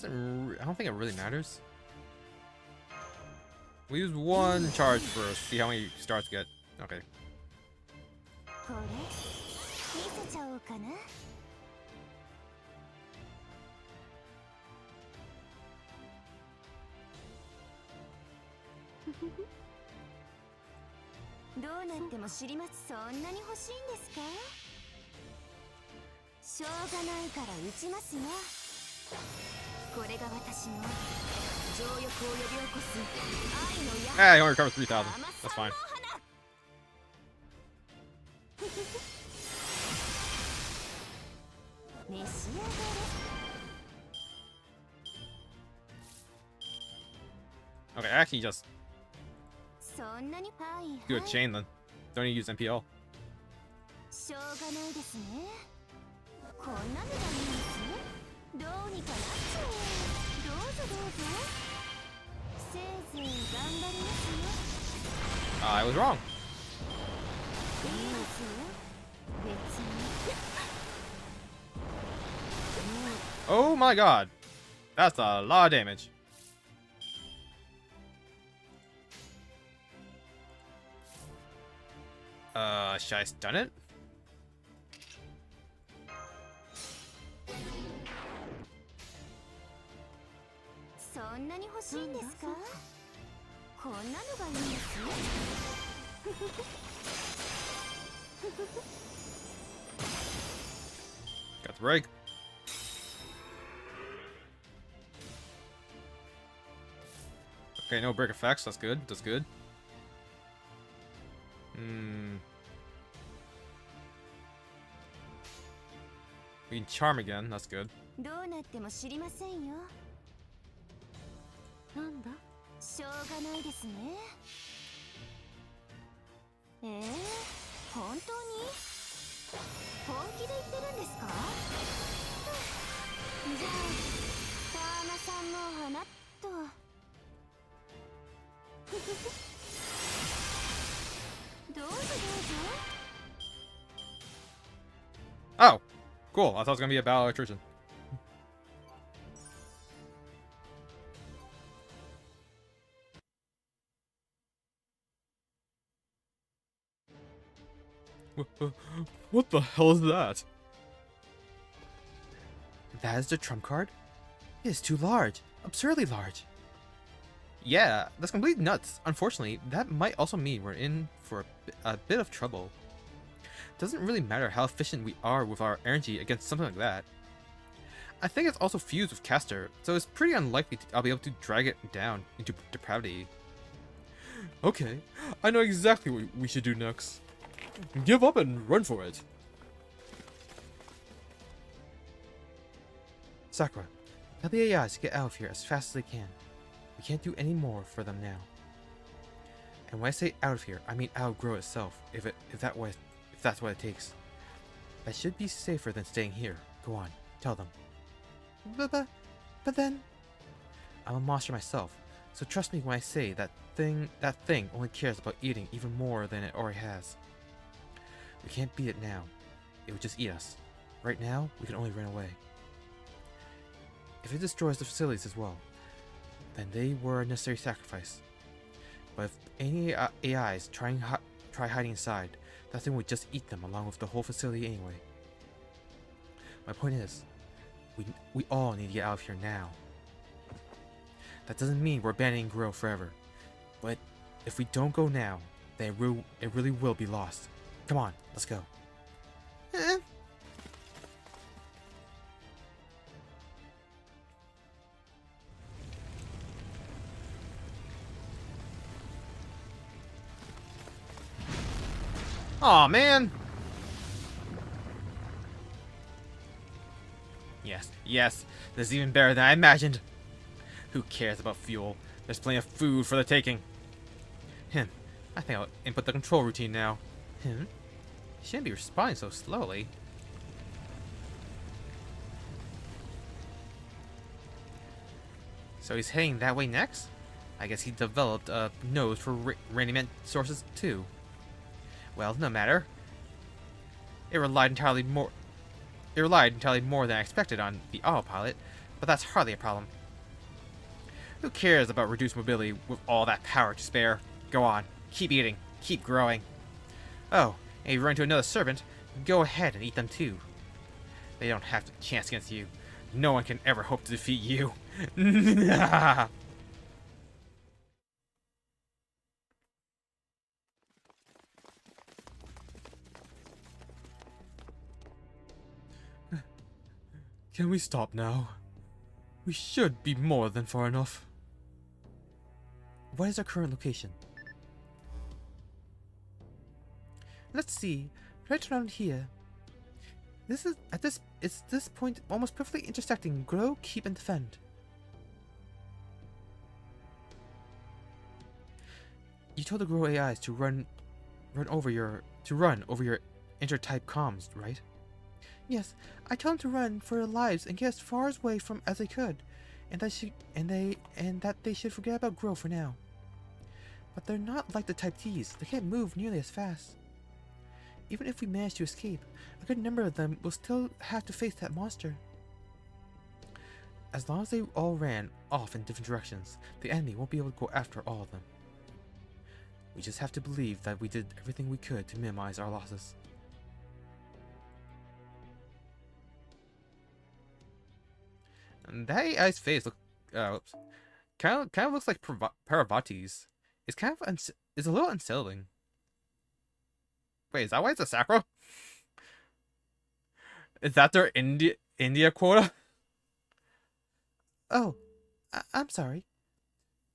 I don't think it really matters. We use one charge first. See how many stars we get. Okay. これ見せちゃおうかな。どうなっても尻松そんなに欲しいんですか？しょうがないから打ちますよ。これが私の情欲を呼び起こす愛の Ah, he only recovers 3,000. That's fine. 召し上がれ。 Okay, actually just そんなにはい do a はい chain then. Don't need to use MPL. しょうがないですね。こんなのがいいんですね。どうにかなっちゃえ。どうぞどうぞ。せいぜい頑張りますよ。I was wrong. いいですよ。別に。 Oh my god. That's a lot of damage. Should I stun it?「そんなに欲しいんですか？こんなのがいいんですよ。 Got the break. Okay, no break effects. That's good. That's good. We can charm again. That's good. どうなっても知りませんよ。なんだ？しょうがないですね。本当に？本気で言ってるんですか？じゃあ、ターナさんの花と。どうぞどうぞ。 Oh, cool. I thought it was gonna be a battle electrician. What the hell is that? That is the trump card? It is too large. Absurdly large. Yeah, that's completely nuts. Unfortunately, that might also mean we're in for a bit of trouble. Doesn't really matter how efficient we are with our energy against something like that. I think it's also fused with Caster, so it's pretty unlikely I'll be able to drag it down into depravity. Okay, I know exactly what we should do next. Give up and run for it. Sakura, tell the AIs to get out of here as fast as they can. We can't do any more for them now. And when I say out of here, I mean outgrow itself, if that's what it takes. That should be safer than staying here. Go on, tell them. But then... I'm a monster myself, so trust me when I say that thing only cares about eating even more than it already has. We can't beat it now. It would just eat us. Right now, we can only run away. If it destroys the facilities as well, then they were a necessary sacrifice. But if any AIs try hiding inside, that thing would just eat them along with the whole facility anyway. My point is, we all need to get out of here now. That doesn't mean we're abandoning Grow forever, but if we don't go now, then it really will be lost. Come on, let's go. Aw, man! Yes, this is even better than I imagined. Who cares about fuel? There's plenty of food for the taking. I think I'll input the control routine now. He shouldn't be responding so slowly. So he's heading that way next? I guess he developed a nose for radiant sources too. Well, no matter. It relied entirely more than I expected on the autopilot, but that's hardly a problem. Who cares about reduced mobility with all that power to spare? Go on, keep eating, keep growing. Oh, and if you run into another servant, go ahead and eat them too. They don't have a chance against you. No one can ever hope to defeat you. Can we stop now? We should be more than far enough. What is our current location? Let's see. Right around here. This point almost perfectly intersecting Grow, Keep, and Defend. You told the Grow AIs to run over your intertype comms, right? Yes, I told them to run for their lives and get as far away from as they could, and that they should forget about Grow for now. But they're not like the Type Ts. They can't move nearly as fast. Even if we manage to escape, a good number of them will still have to face that monster. As long as they all ran off in different directions, the enemy won't be able to go after all of them. We just have to believe that we did everything we could to minimize our losses. And that AI's face kind of looks like Parvati's. It's kind of it's a little unsettling. Wait, is that why it's a Sakura? Is that their India quota? Oh, I'm sorry.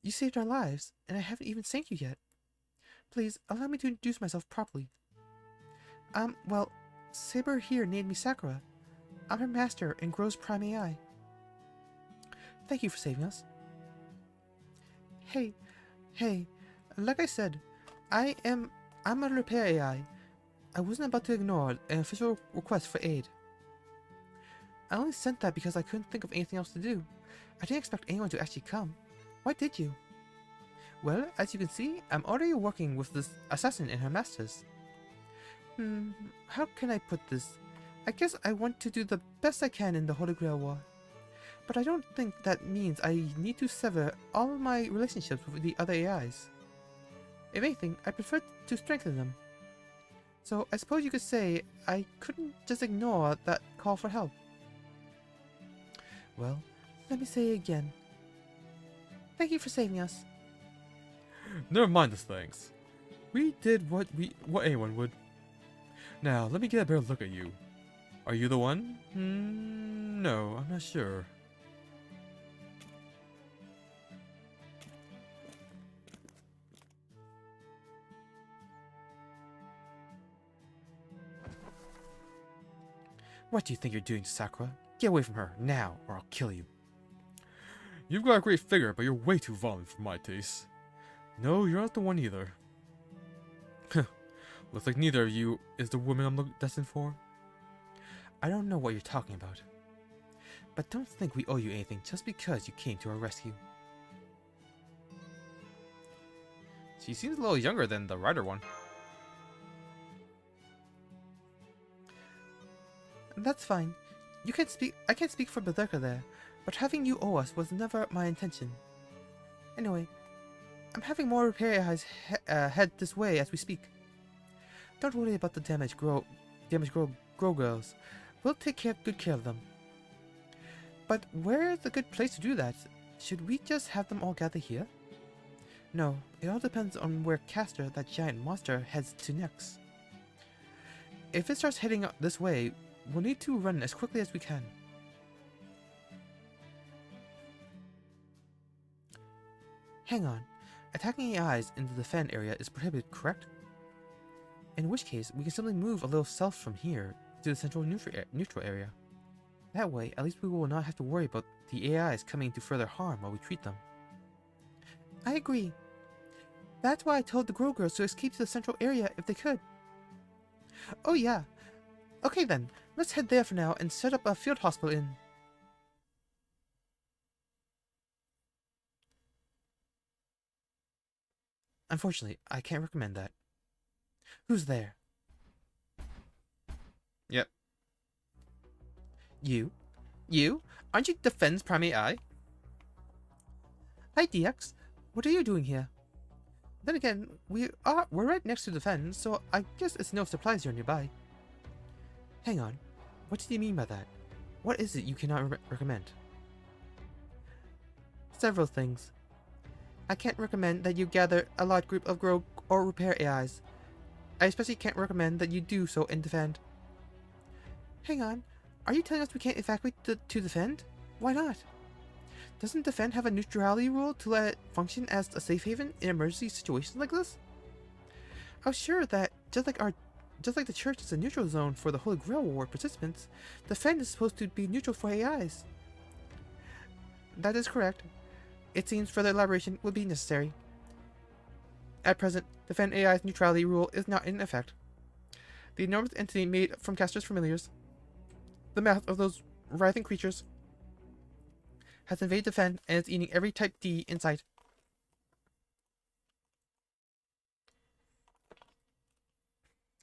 You saved our lives, and I haven't even thanked you yet. Please, allow me to introduce myself properly. Well, Saber here named me Sakura. I'm her master and Grow's Prime AI. Thank you for saving us. Hey, like I said, I'm a repair AI. I wasn't about to ignore an official request for aid. I only sent that because I couldn't think of anything else to do. I didn't expect anyone to actually come. Why did you? Well, as you can see, I'm already working with this assassin and her masters. How can I put this? I guess I want to do the best I can in the Holy Grail War. But I don't think that means I need to sever all of my relationships with the other AIs. If anything, I prefer to strengthen them. So I suppose you could say I couldn't just ignore that call for help. Well, let me say it again. Thank you for saving us. Never mind the thanks. We did what anyone would. Now, let me get a better look at you. Are you the one? No, I'm not sure. What do you think you're doing to Sakura? Get away from her, now, or I'll kill you. You've got a great figure, but you're way too violent for my taste. No, you're not the one either. Looks like neither of you is the woman I'm destined for. I don't know what you're talking about. But don't think we owe you anything just because you came to our rescue. She seems a little younger than the rider one. That's fine. You can't speak. I can't speak for Berserker there, but having you owe us was never my intention. Anyway, I'm having more repair AIs head this way as we speak. Don't worry about the damaged grow girls. We'll take good care of them. But where's a good place to do that? Should we just have them all gather here? No, it all depends on where Castor, that giant monster, heads to next. If it starts heading this way, we'll need to run as quickly as we can. Hang on. Attacking AIs in the defend area is prohibited, correct? In which case, we can simply move a little south from here to the central neutral area. That way, at least we will not have to worry about the AIs coming to further harm while we treat them. I agree. That's why I told the Grow Girls to escape to the central area if they could. Oh yeah. Okay then, let's head there for now and set up a field hospital in... Unfortunately, I can't recommend that. Who's there? Yep. You? You? Aren't you Defense Prime AI? Hi DX, what are you doing here? Then again, we're right next to Defense, so I guess it's no surprise you're nearby. Hang on, what do you mean by that? What is it you cannot recommend? Several things. I can't recommend that you gather a large group of grow or repair AIs. I especially can't recommend that you do so in Defend. Hang on, are you telling us we can't evacuate to Defend? Why not? Doesn't Defend have a neutrality rule to let it function as a safe haven in emergency situations like this? I was sure that just like the church is a neutral zone for the Holy Grail War participants, Defend is supposed to be neutral for AIs. That is correct. It seems further elaboration would be necessary. At present, Defend AI's neutrality rule is not in effect. The enormous entity made from Castor's familiars, the mouth of those writhing creatures, has invaded Defend and is eating every type D in sight.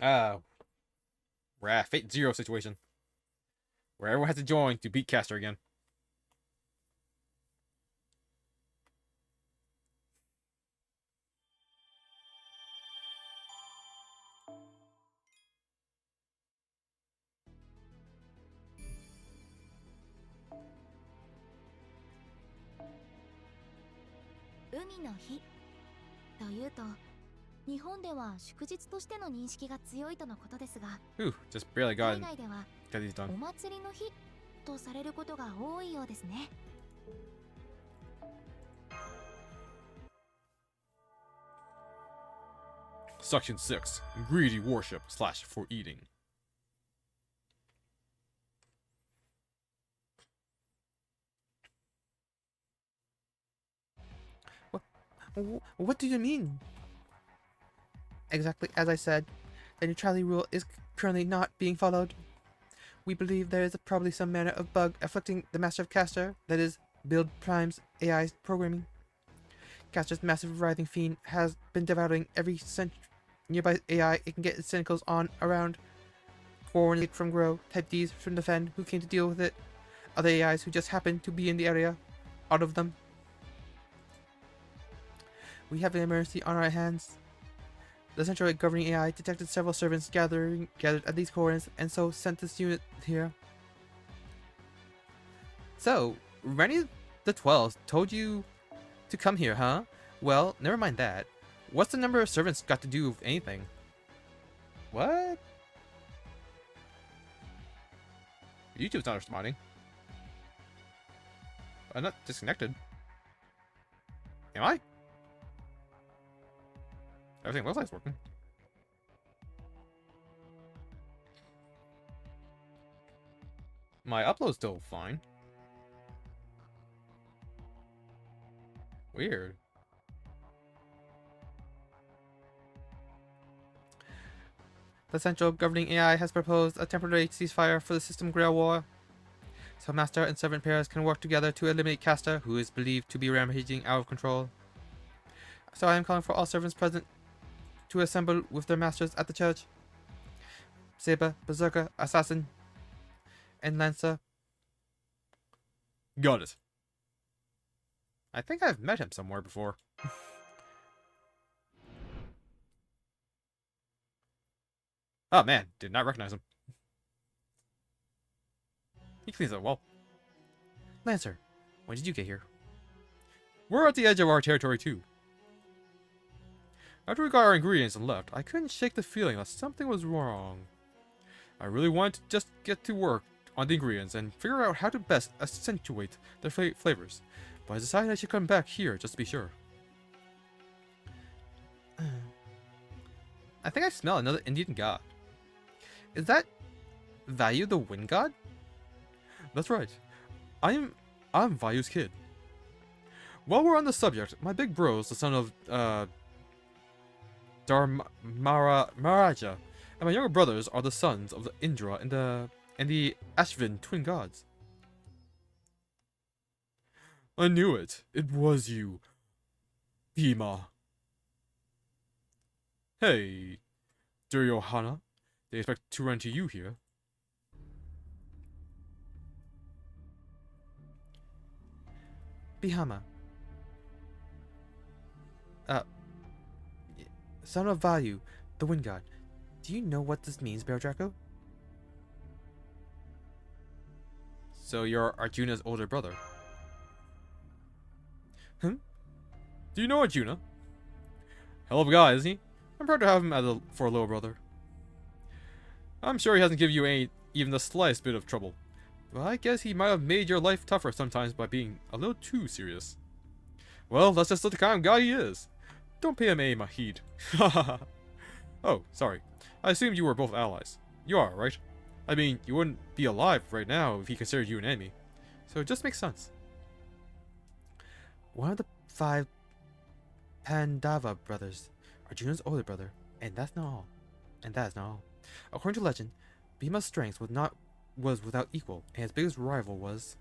We're at a Fate Zero situation, where everyone has to join to beat Castor again. Umi no Hi というと、日本では祝日としての認識が強いとのことですが、 Whew, just barely got 海外では these done. お祭りの日とされることが多いようですね。Section 6. Greedy worship / for eating. What do you mean? Exactly as I said, the neutrality rule is currently not being followed. We believe there is probably some manner of bug afflicting the Master of Castor, that is, Build Prime's AI programming. Castor's massive writhing fiend has been devouring every nearby AI it can get its tentacles on around. Coordinate from Grow, Type Ds from Defend who came to deal with it, other AIs who just happened to be in the area, all of them. We have an emergency on our hands. The central governing AI detected several servants gathered at these coordinates and so sent this unit here. So, Rennie the 12th told you to come here, huh? Well, never mind that. What's the number of servants got to do with anything? What? YouTube's not responding. I'm not disconnected. Am I? Everything looks like it's working. My upload's still fine. Weird. The central governing AI has proposed a temporary ceasefire for the system Grail War, so master and servant pairs can work together to eliminate Casta, who is believed to be rampaging out of control. So I am calling for all servants present to assemble with their masters at the church. Saber, Berserker, Assassin, and Lancer. Got it. I think I've met him somewhere before. Oh man, did not recognize him. He cleans up well. Lancer, when did you get here? We're at the edge of our territory too. After we got our ingredients and left, I couldn't shake the feeling that something was wrong. I really wanted to just get to work on the ingredients and figure out how to best accentuate their flavors, but I decided I should come back here just to be sure. I think I smell another Indian god. Is that Vayu the Wind God? That's right. I'm Vayu's kid. While we're on the subject, my big bro's the son of Maharaja, and my younger brothers are the sons of the Indra and the Ashvin twin gods. I knew it. It was you, Bhima. Hey, Duryodhana. They expect to run into you here. Bihama. Son of Vayu, the Wind God. Do you know what this means, Bear Draco? So you're Arjuna's older brother. Do you know Arjuna? Hell of a guy, isn't he? I'm proud to have him for a little brother. I'm sure he hasn't given you even the slightest bit of trouble. But I guess he might have made your life tougher sometimes by being a little too serious. Well, that's just the kind of guy he is. Don't pay him any heed. Oh, sorry. I assumed you were both allies. You are, right? I mean, you wouldn't be alive right now if he considered you an enemy. So it just makes sense. One of the 5 Pandava brothers, Arjuna's older brother, and that's not all. And that is not all. According to legend, Bhima's strength was without equal, and his biggest rival was...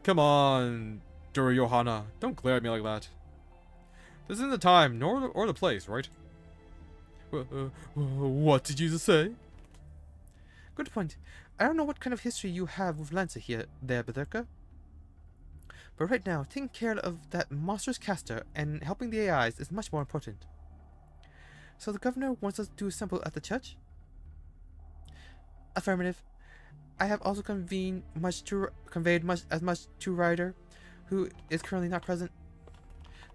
Come on, Duryodhana. Don't glare at me like that. This isn't the time, or the place, right? What did you just say? Good point. I don't know what kind of history you have with Lancer there, Berserker. But right now, taking care of that monstrous caster and helping the AIs is much more important. So the governor wants us to assemble at the church? Affirmative. I have also conveyed much to Ryder, who is currently not present.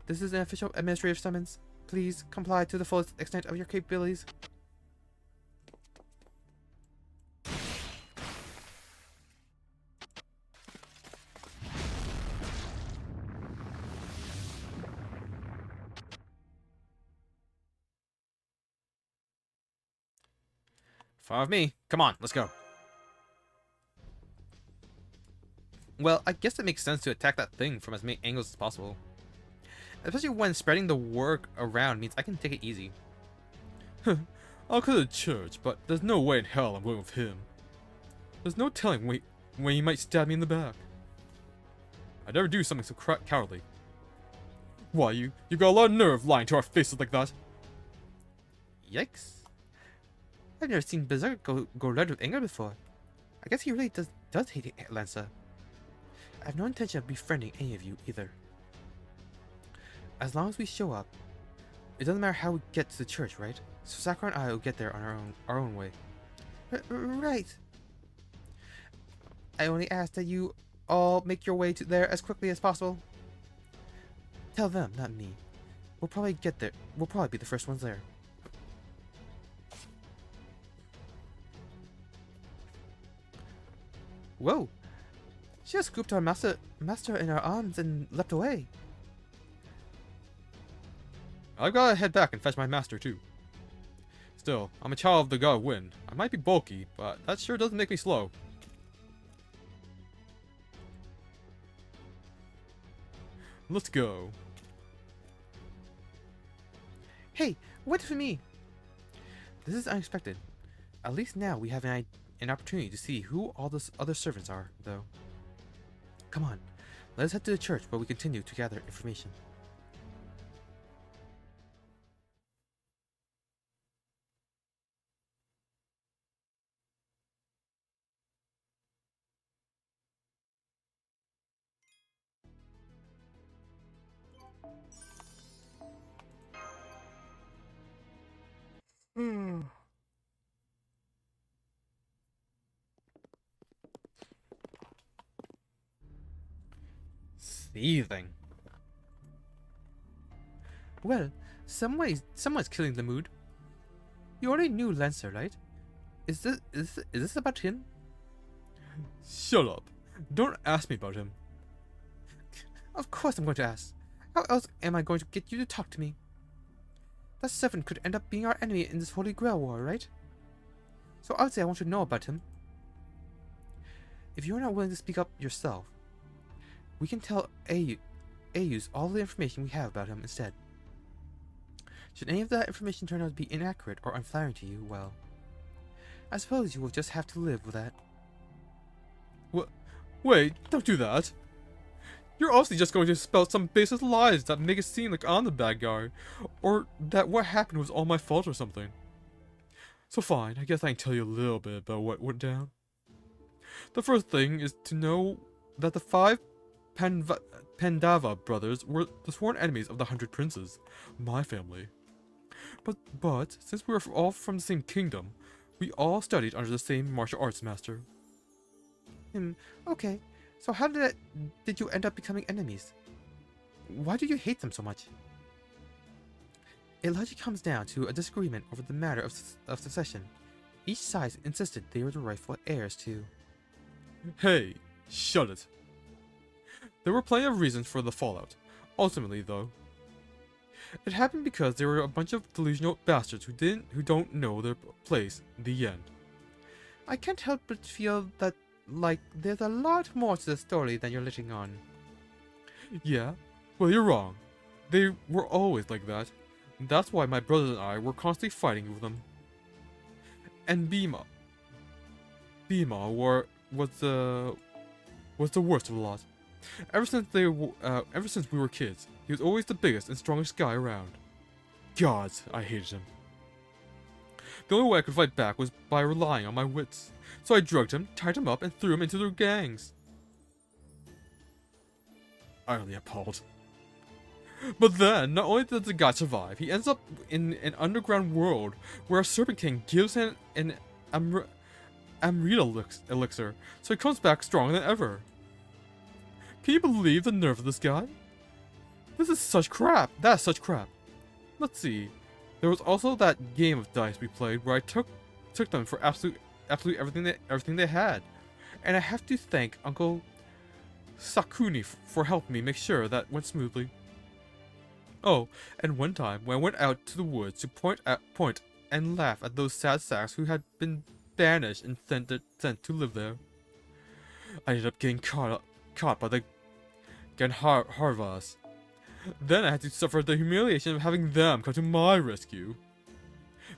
This is an official administrative summons. Please comply to the fullest extent of your capabilities. Fine with me. Come on, let's go. Well, I guess it makes sense to attack that thing from as many angles as possible. Especially when spreading the work around means I can take it easy. I'll go to the church, but there's no way in hell I'm going with him. There's no telling when he might stab me in the back. I'd never do something so cowardly. Why, you got a lot of nerve lying to our faces like that. Yikes. I've never seen Berserker go red with anger before. I guess he really does hate Lancer. I have no intention of befriending any of you either. As long as we show up, it doesn't matter how we get to the church, right? So Sakura and I will get there on our own way. Right. I only ask that you all make your way there as quickly as possible. Tell them, not me. We'll probably get there. We'll probably be the first ones there. Whoa! She just scooped our master in her arms and leapt away. I've got to head back and fetch my master too. Still, I'm a child of the god Wind. I might be bulky, but that sure doesn't make me slow. Let's go. Hey, wait for me. This is unexpected. At least now we have an opportunity to see who all the other servants are, though. Come on, let us head to the church where we continue to gather information. Seething. Well, someone's killing the mood. You already knew Lancer, right? Is this about him? Shut up. Don't ask me about him. Of course I'm going to ask. How else am I going to get you to talk to me? That servant could end up being our enemy in this Holy Grail war, right? So obviously I want to know about him. If you're not willing to speak up yourself, we can tell Ayus all the information we have about him instead. Should any of that information turn out to be inaccurate or unflattering to you, well, I suppose you will just have to live with that. Wait, don't do that. You're obviously just going to spout some baseless lies that make it seem like I'm the bad guy, or that what happened was all my fault or something. So fine, I guess I can tell you a little bit about what went down. The first thing is to know that the 5 Pandava brothers were the sworn enemies of the 100 Princes, my family. But since we were all from the same kingdom, we all studied under the same martial arts master. Okay. So how did you end up becoming enemies? Why do you hate them so much? It largely comes down to a disagreement over the matter of succession. Each side insisted they were the rightful heirs to... Hey, shut it. There were plenty of reasons for the fallout. Ultimately, though, it happened because there were a bunch of delusional bastards who don't know their place in the end. I can't help but feel that, like, there's a lot more to the story than you're letting on. Yeah? Well, you're wrong. They were always like that. That's why my brothers and I were constantly fighting with them. And Bhima was the worst of the lot. Ever since we were kids, he was always the biggest and strongest guy around. Gods, I hated him. The only way I could fight back was by relying on my wits. So I drugged him, tied him up, and threw him into their gangs. Utterly appalled. But then, not only does the guy survive, he ends up in an underground world where a Serpent King gives him an Amrita elixir, so he comes back stronger than ever. Can you believe the nerve of this guy? This is such crap. That's such crap. Let's see. There was also that game of dice we played where I took them for absolute everything they had, and I have to thank Uncle Sakuni for helping me make sure that went smoothly. Oh, and one time when I went out to the woods to point and laugh at those sad sacks who had been banished and sent to live there, I ended up getting caught by the Gandharvas. Then I had to suffer the humiliation of having them come to my rescue.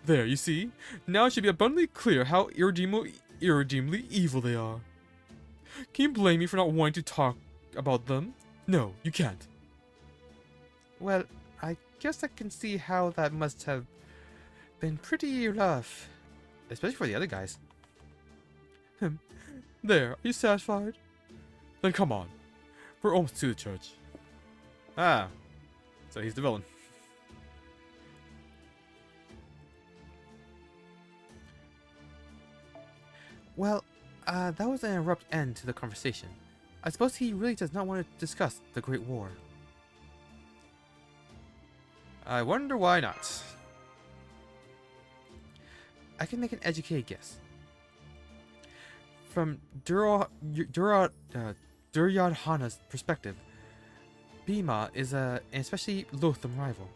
There, you see? Now it should be abundantly clear how irredeemably evil they are. Can you blame me for not wanting to talk about them? No, you can't. Well, I guess I can see how that must have been pretty rough. Especially for the other guys. There, are you satisfied? Then come on. We're almost to the church. Ah. So he's the villain. Well, that was an abrupt end to the conversation. I suppose he really does not want to discuss the Great War. I wonder why not. I can make an educated guess. From Duryodhana's perspective, Bhima is an especially loathsome rival.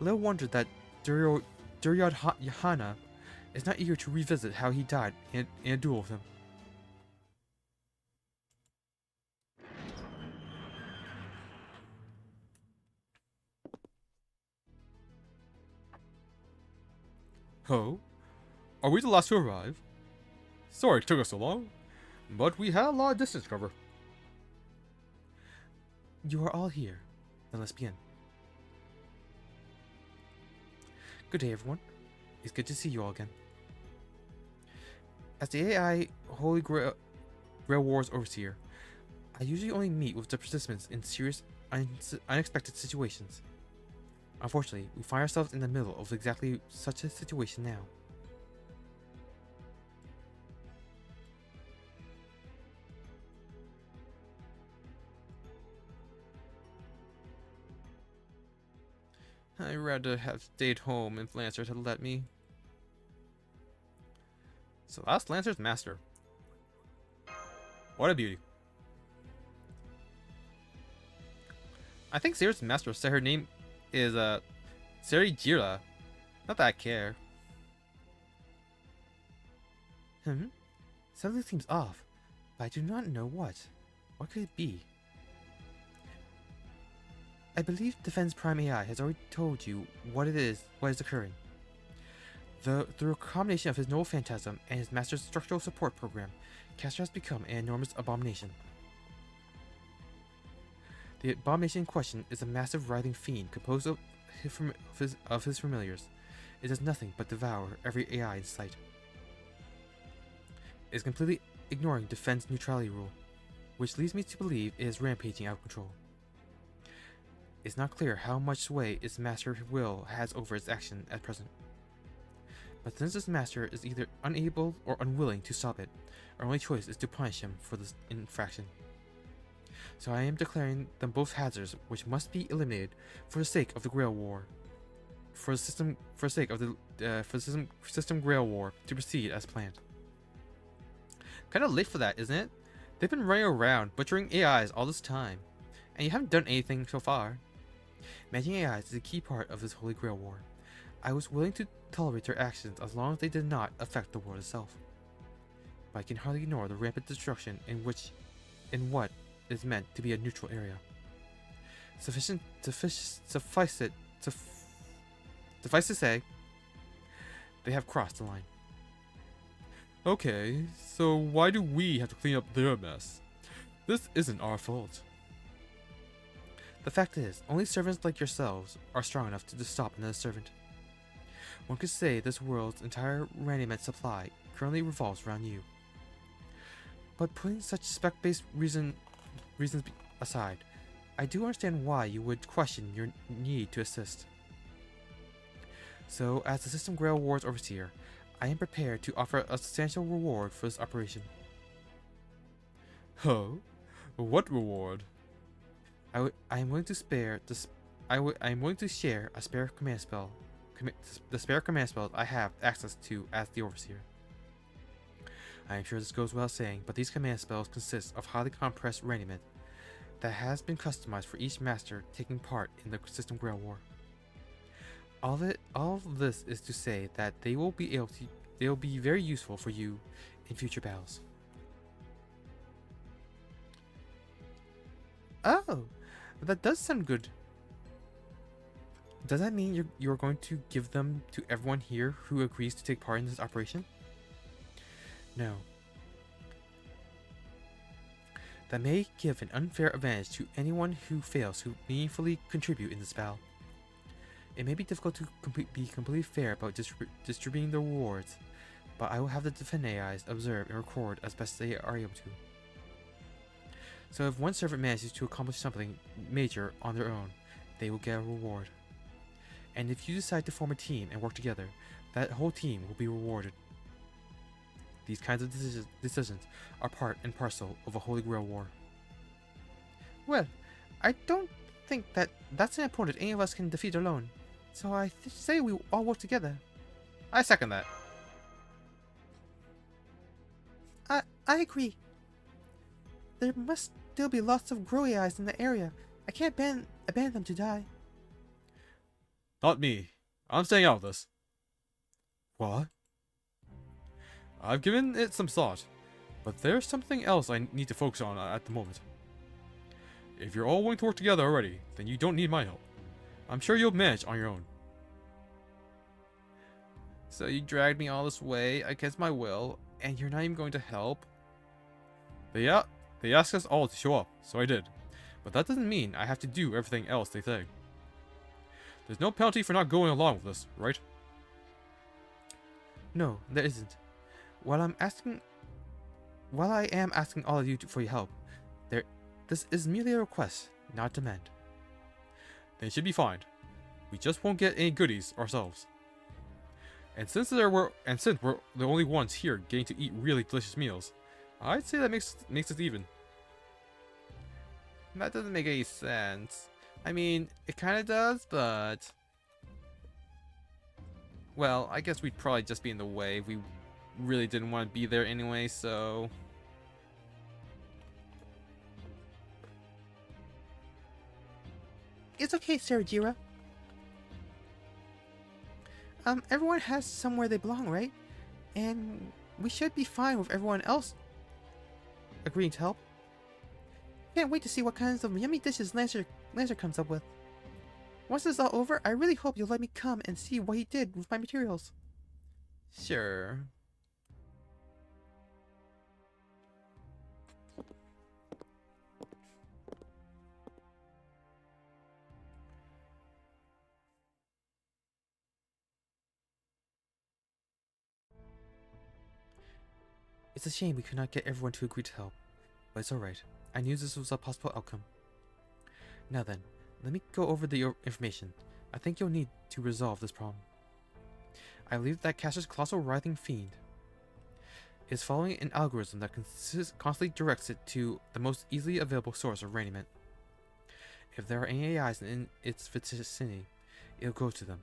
Little wonder that Duryodhana is not eager to revisit how he died in a duel with him. Ho? Are we the last to arrive? Sorry it took us so long, but we had a lot of distance to cover. You are all here. Then let's begin. Good day, everyone. It's good to see you all again. As the AI Holy Grail Wars Overseer, I usually only meet with the participants in serious, unexpected situations. Unfortunately, we find ourselves in the middle of exactly such a situation now. I'd rather have stayed home if Lancers had let me. So that's Lancer's master. What a beauty. I think Sarah's master said her name is Seri Jira. Not that I care. Something seems off, but I do not know what. What could it be? I believe Defense Prime AI has already told you what is occurring. Through a combination of his noble phantasm and his master's structural support program, Castor has become an enormous abomination. The abomination in question is a massive writhing fiend composed of his familiars. It does nothing but devour every AI in sight. It is completely ignoring Defense neutrality rule, which leads me to believe it is rampaging out of control. It's not clear how much sway its master will has over its action at present. But since its master is either unable or unwilling to stop it, our only choice is to punish him for this infraction. So I am declaring them both hazards which must be eliminated for the sake of the Grail War. For the sake of the system Grail War to proceed as planned. Kind of late for that, isn't it? They've been running around butchering AIs all this time, and you haven't done anything so far. Managing AIs is a key part of this Holy Grail War. I was willing to tolerate their actions as long as they did not affect the world itself. But I can hardly ignore the rampant destruction in what is meant to be a neutral area. Suffice to say, they have crossed the line. Okay, so why do we have to clean up their mess? This isn't our fault. The fact is, only servants like yourselves are strong enough to stop another servant. One could say this world's entire raniment supply currently revolves around you. But putting such spec-based reasons aside, I do understand why you would question your need to assist. So, as the System Grail Wars Overseer, I am prepared to offer a substantial reward for this operation. Oh? What reward? I am willing to spare I am willing to share a spare command spell, the spare command spells I have access to as the Overseer. I am sure this goes without saying, but these command spells consist of highly compressed raniment that has been customized for each master taking part in the System Grail War. All of this is to say that they will be very useful for you in future battles. Oh, that does sound good. Does that mean you're going to give them to everyone here who agrees to take part in this operation? No. That may give an unfair advantage to anyone who fails to meaningfully contribute in this battle. It may be difficult to be completely fair about distributing the rewards, but I will have the defend AIs observe and record as best they are able to. So if one servant manages to accomplish something major on their own, they will get a reward. And if you decide to form a team and work together, that whole team will be rewarded. These kinds of decisions are part and parcel of a Holy Grail War. Well, I don't think that's an opponent any of us can defeat alone. So I say we all work together. I second that. I agree. There must still be lots of grow AIs in the area. I can't abandon them to die. Not me. I'm staying out of this. What? I've given it some thought, but there's something else I need to focus on at the moment. If you're all willing to work together already, then you don't need my help. I'm sure you'll manage on your own. So you dragged me all this way against my will, and you're not even going to help? They asked us all to show up, so I did. But that doesn't mean I have to do everything else they say. There's no penalty for not going along with this, right? No, there isn't. While I am asking all of you for your help, this is merely a request, not a demand. Then it should be fine. We just won't get any goodies ourselves. And since we're the only ones here getting to eat really delicious meals, I'd say that makes it even. That doesn't make any sense. I mean, it kind of does, but... Well, I guess we'd probably just be in the way if we really didn't want to be there anyway, so... It's okay, Sarajira. Everyone has somewhere they belong, right? And we should be fine with everyone else agreeing to help. Can't wait to see what kinds of yummy dishes Lancer comes up with. Once this is all over, I really hope you'll let me come and see what he did with my materials. Sure. It's a shame we could not get everyone to agree to help, but it's alright. I knew this was a possible outcome. Now then, let me go over the information. I think you'll need to resolve this problem. I believe that Caster's colossal writhing fiend is following an algorithm that constantly directs it to the most easily available source of raiment. If there are any AIs in its vicinity, it'll go to them.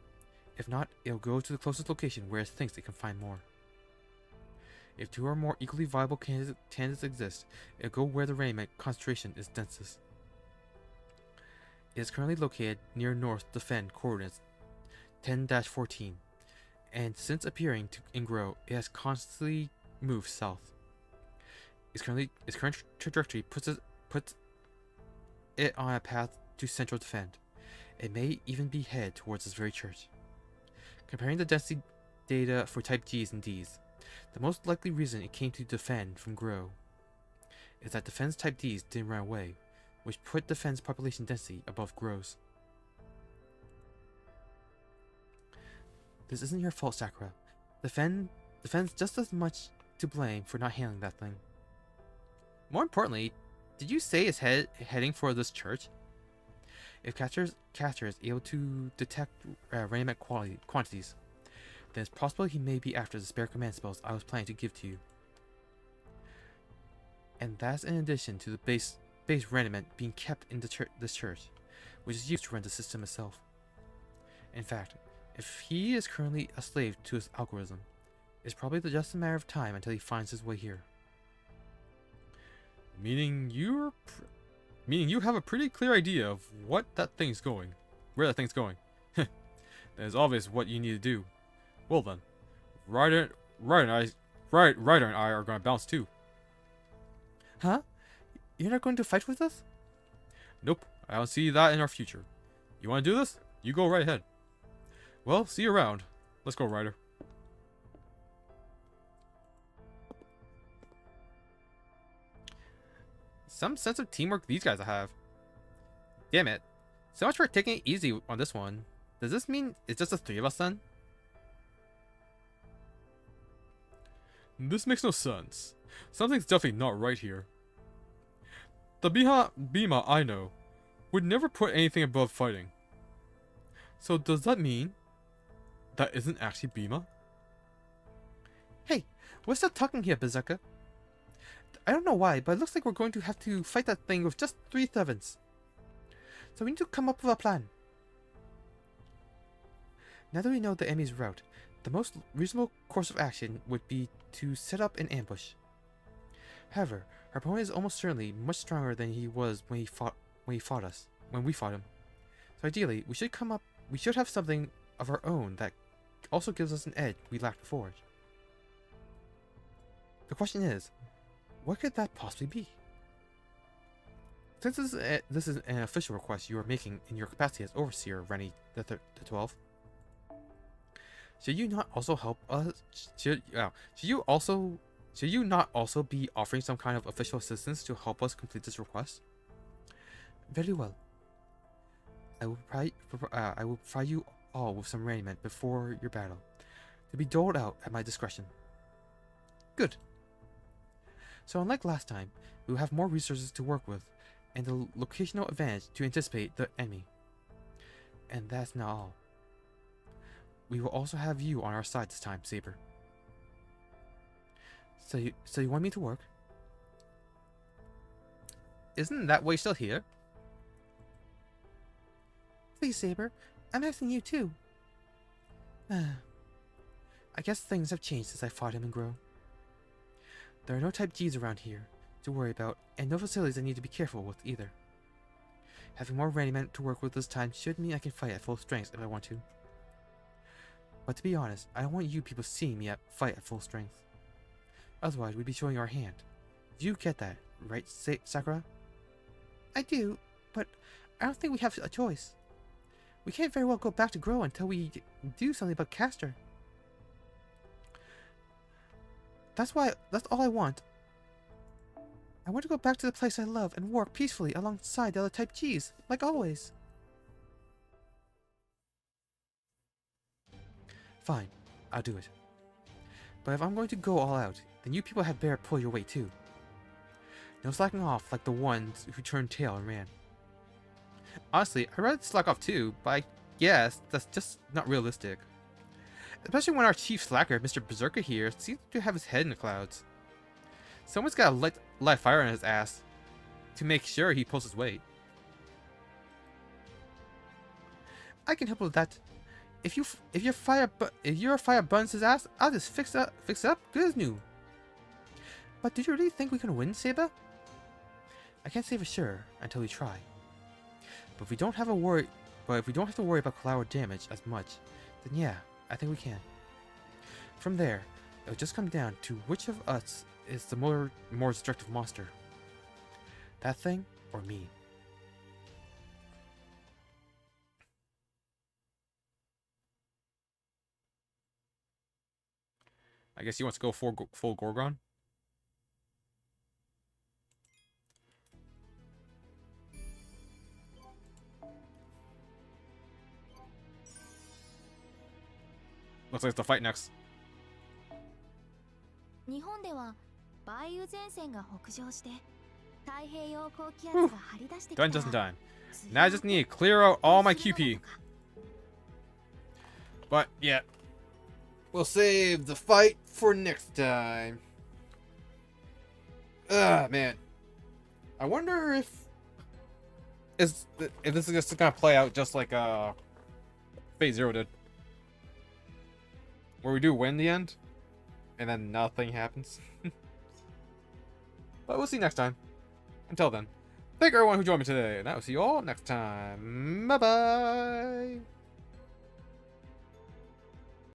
If not, it'll go to the closest location where it thinks it can find more. If two or more equally viable candidates exist, it'll go where the raiment concentration is densest. It is currently located near North Defend coordinates 10-14, and since appearing in Grow, it has constantly moved south. Its current trajectory puts it on a path to Central Defend. It may even be headed towards this very church. Comparing the density data for Type Gs and Ds, the most likely reason it came to Defend from Grow is that Defend's Type Ds didn't run away, which put Defend's population density above Grow's. This isn't your fault, Sakura. Defend's just as much to blame for not handling that thing. More importantly, did you say it's heading for this church? If Catcher is able to detect raiment quantities, then it's possible he may be after the spare command spells I was planning to give to you. And that's in addition to the base raiment being kept in this church, which is used to run the system itself. In fact, if he is currently a slave to his algorithm, it's probably just a matter of time until he finds his way here. Meaning you have a pretty clear idea of where that thing's going. Then it's obvious what you need to do. Well then, Ryder and I are gonna bounce too. Huh? You're not going to fight with us? Nope, I don't see that in our future. You wanna do this? You go right ahead. Well, see you around. Let's go, Ryder. Some sense of teamwork these guys have. Damn it. So much for taking it easy on this one. Does this mean it's just the three of us then? This makes no sense. Something's definitely not right here. The Bima I know would never put anything above fighting. So does that mean that isn't actually Bima? Hey, what's that talking here, Berserker? I don't know why, but it looks like we're going to have to fight that thing with just 3 servants. So we need to come up with a plan. Now that we know the enemy's route, the most reasonable course of action would be to set up an ambush. However, our opponent is almost certainly much stronger than he was when we fought him. So ideally, we should have something of our own that also gives us an edge we lacked before. The question is, what could that possibly be? Since this is an official request you are making in your capacity as Overseer, Rennie the 12th, Should you not also help us? Should you not also be offering some kind of official assistance to help us complete this request? Very well. I will provide you all with some raiment before your battle, to be doled out at my discretion. Good. So unlike last time, we will have more resources to work with, and the locational advantage to anticipate the enemy. And that's not all. We will also have you on our side this time, Saber. So you want me to work? Isn't that why you're still here? Please, Saber. I'm asking you too. I guess things have changed since I fought him in Grow. There are no Type Gs around here to worry about, and no facilities I need to be careful with either. Having more raiment to work with this time should mean I can fight at full strength if I want to. But to be honest, I don't want you people seeing me fight at full strength. Otherwise, we'd be showing our hand. You get that, right, Sakura? I do, but I don't think we have a choice. We can't very well go back to Grow until we do something about Castor. That's all I want. I want to go back to the place I love and work peacefully alongside the other Type Gs, like always. Fine, I'll do it. But if I'm going to go all out, then you people had better pull your weight too. No slacking off like the ones who turned tail and ran. Honestly, I'd rather slack off too, but I guess that's just not realistic. Especially when our chief slacker, Mr. Berserker here, seems to have his head in the clouds. Someone's gotta light fire on his ass to make sure he pulls his weight. I can help with that. If your fire burns his ass, I'll just fix it up good as new. But do you really think we can win, Saber? I can't say for sure until we try. But if we don't have to worry about collateral damage as much, then yeah, I think we can. From there, it'll just come down to which of us is the more destructive monster. That thing or me. I guess he wants to go full Gorgon. Looks like it's the fight next. 日本では梅雨前線が北上して太平洋高気圧が張り出してきた Done just in time. Now I just need to clear out all my QP. But yeah, we'll save the fight for next time. Man, I wonder if this is just gonna play out just like Phase Zero did, where we do win the end, and then nothing happens. But we'll see next time. Until then, thank everyone who joined me today, and I will see you all next time. Bye bye.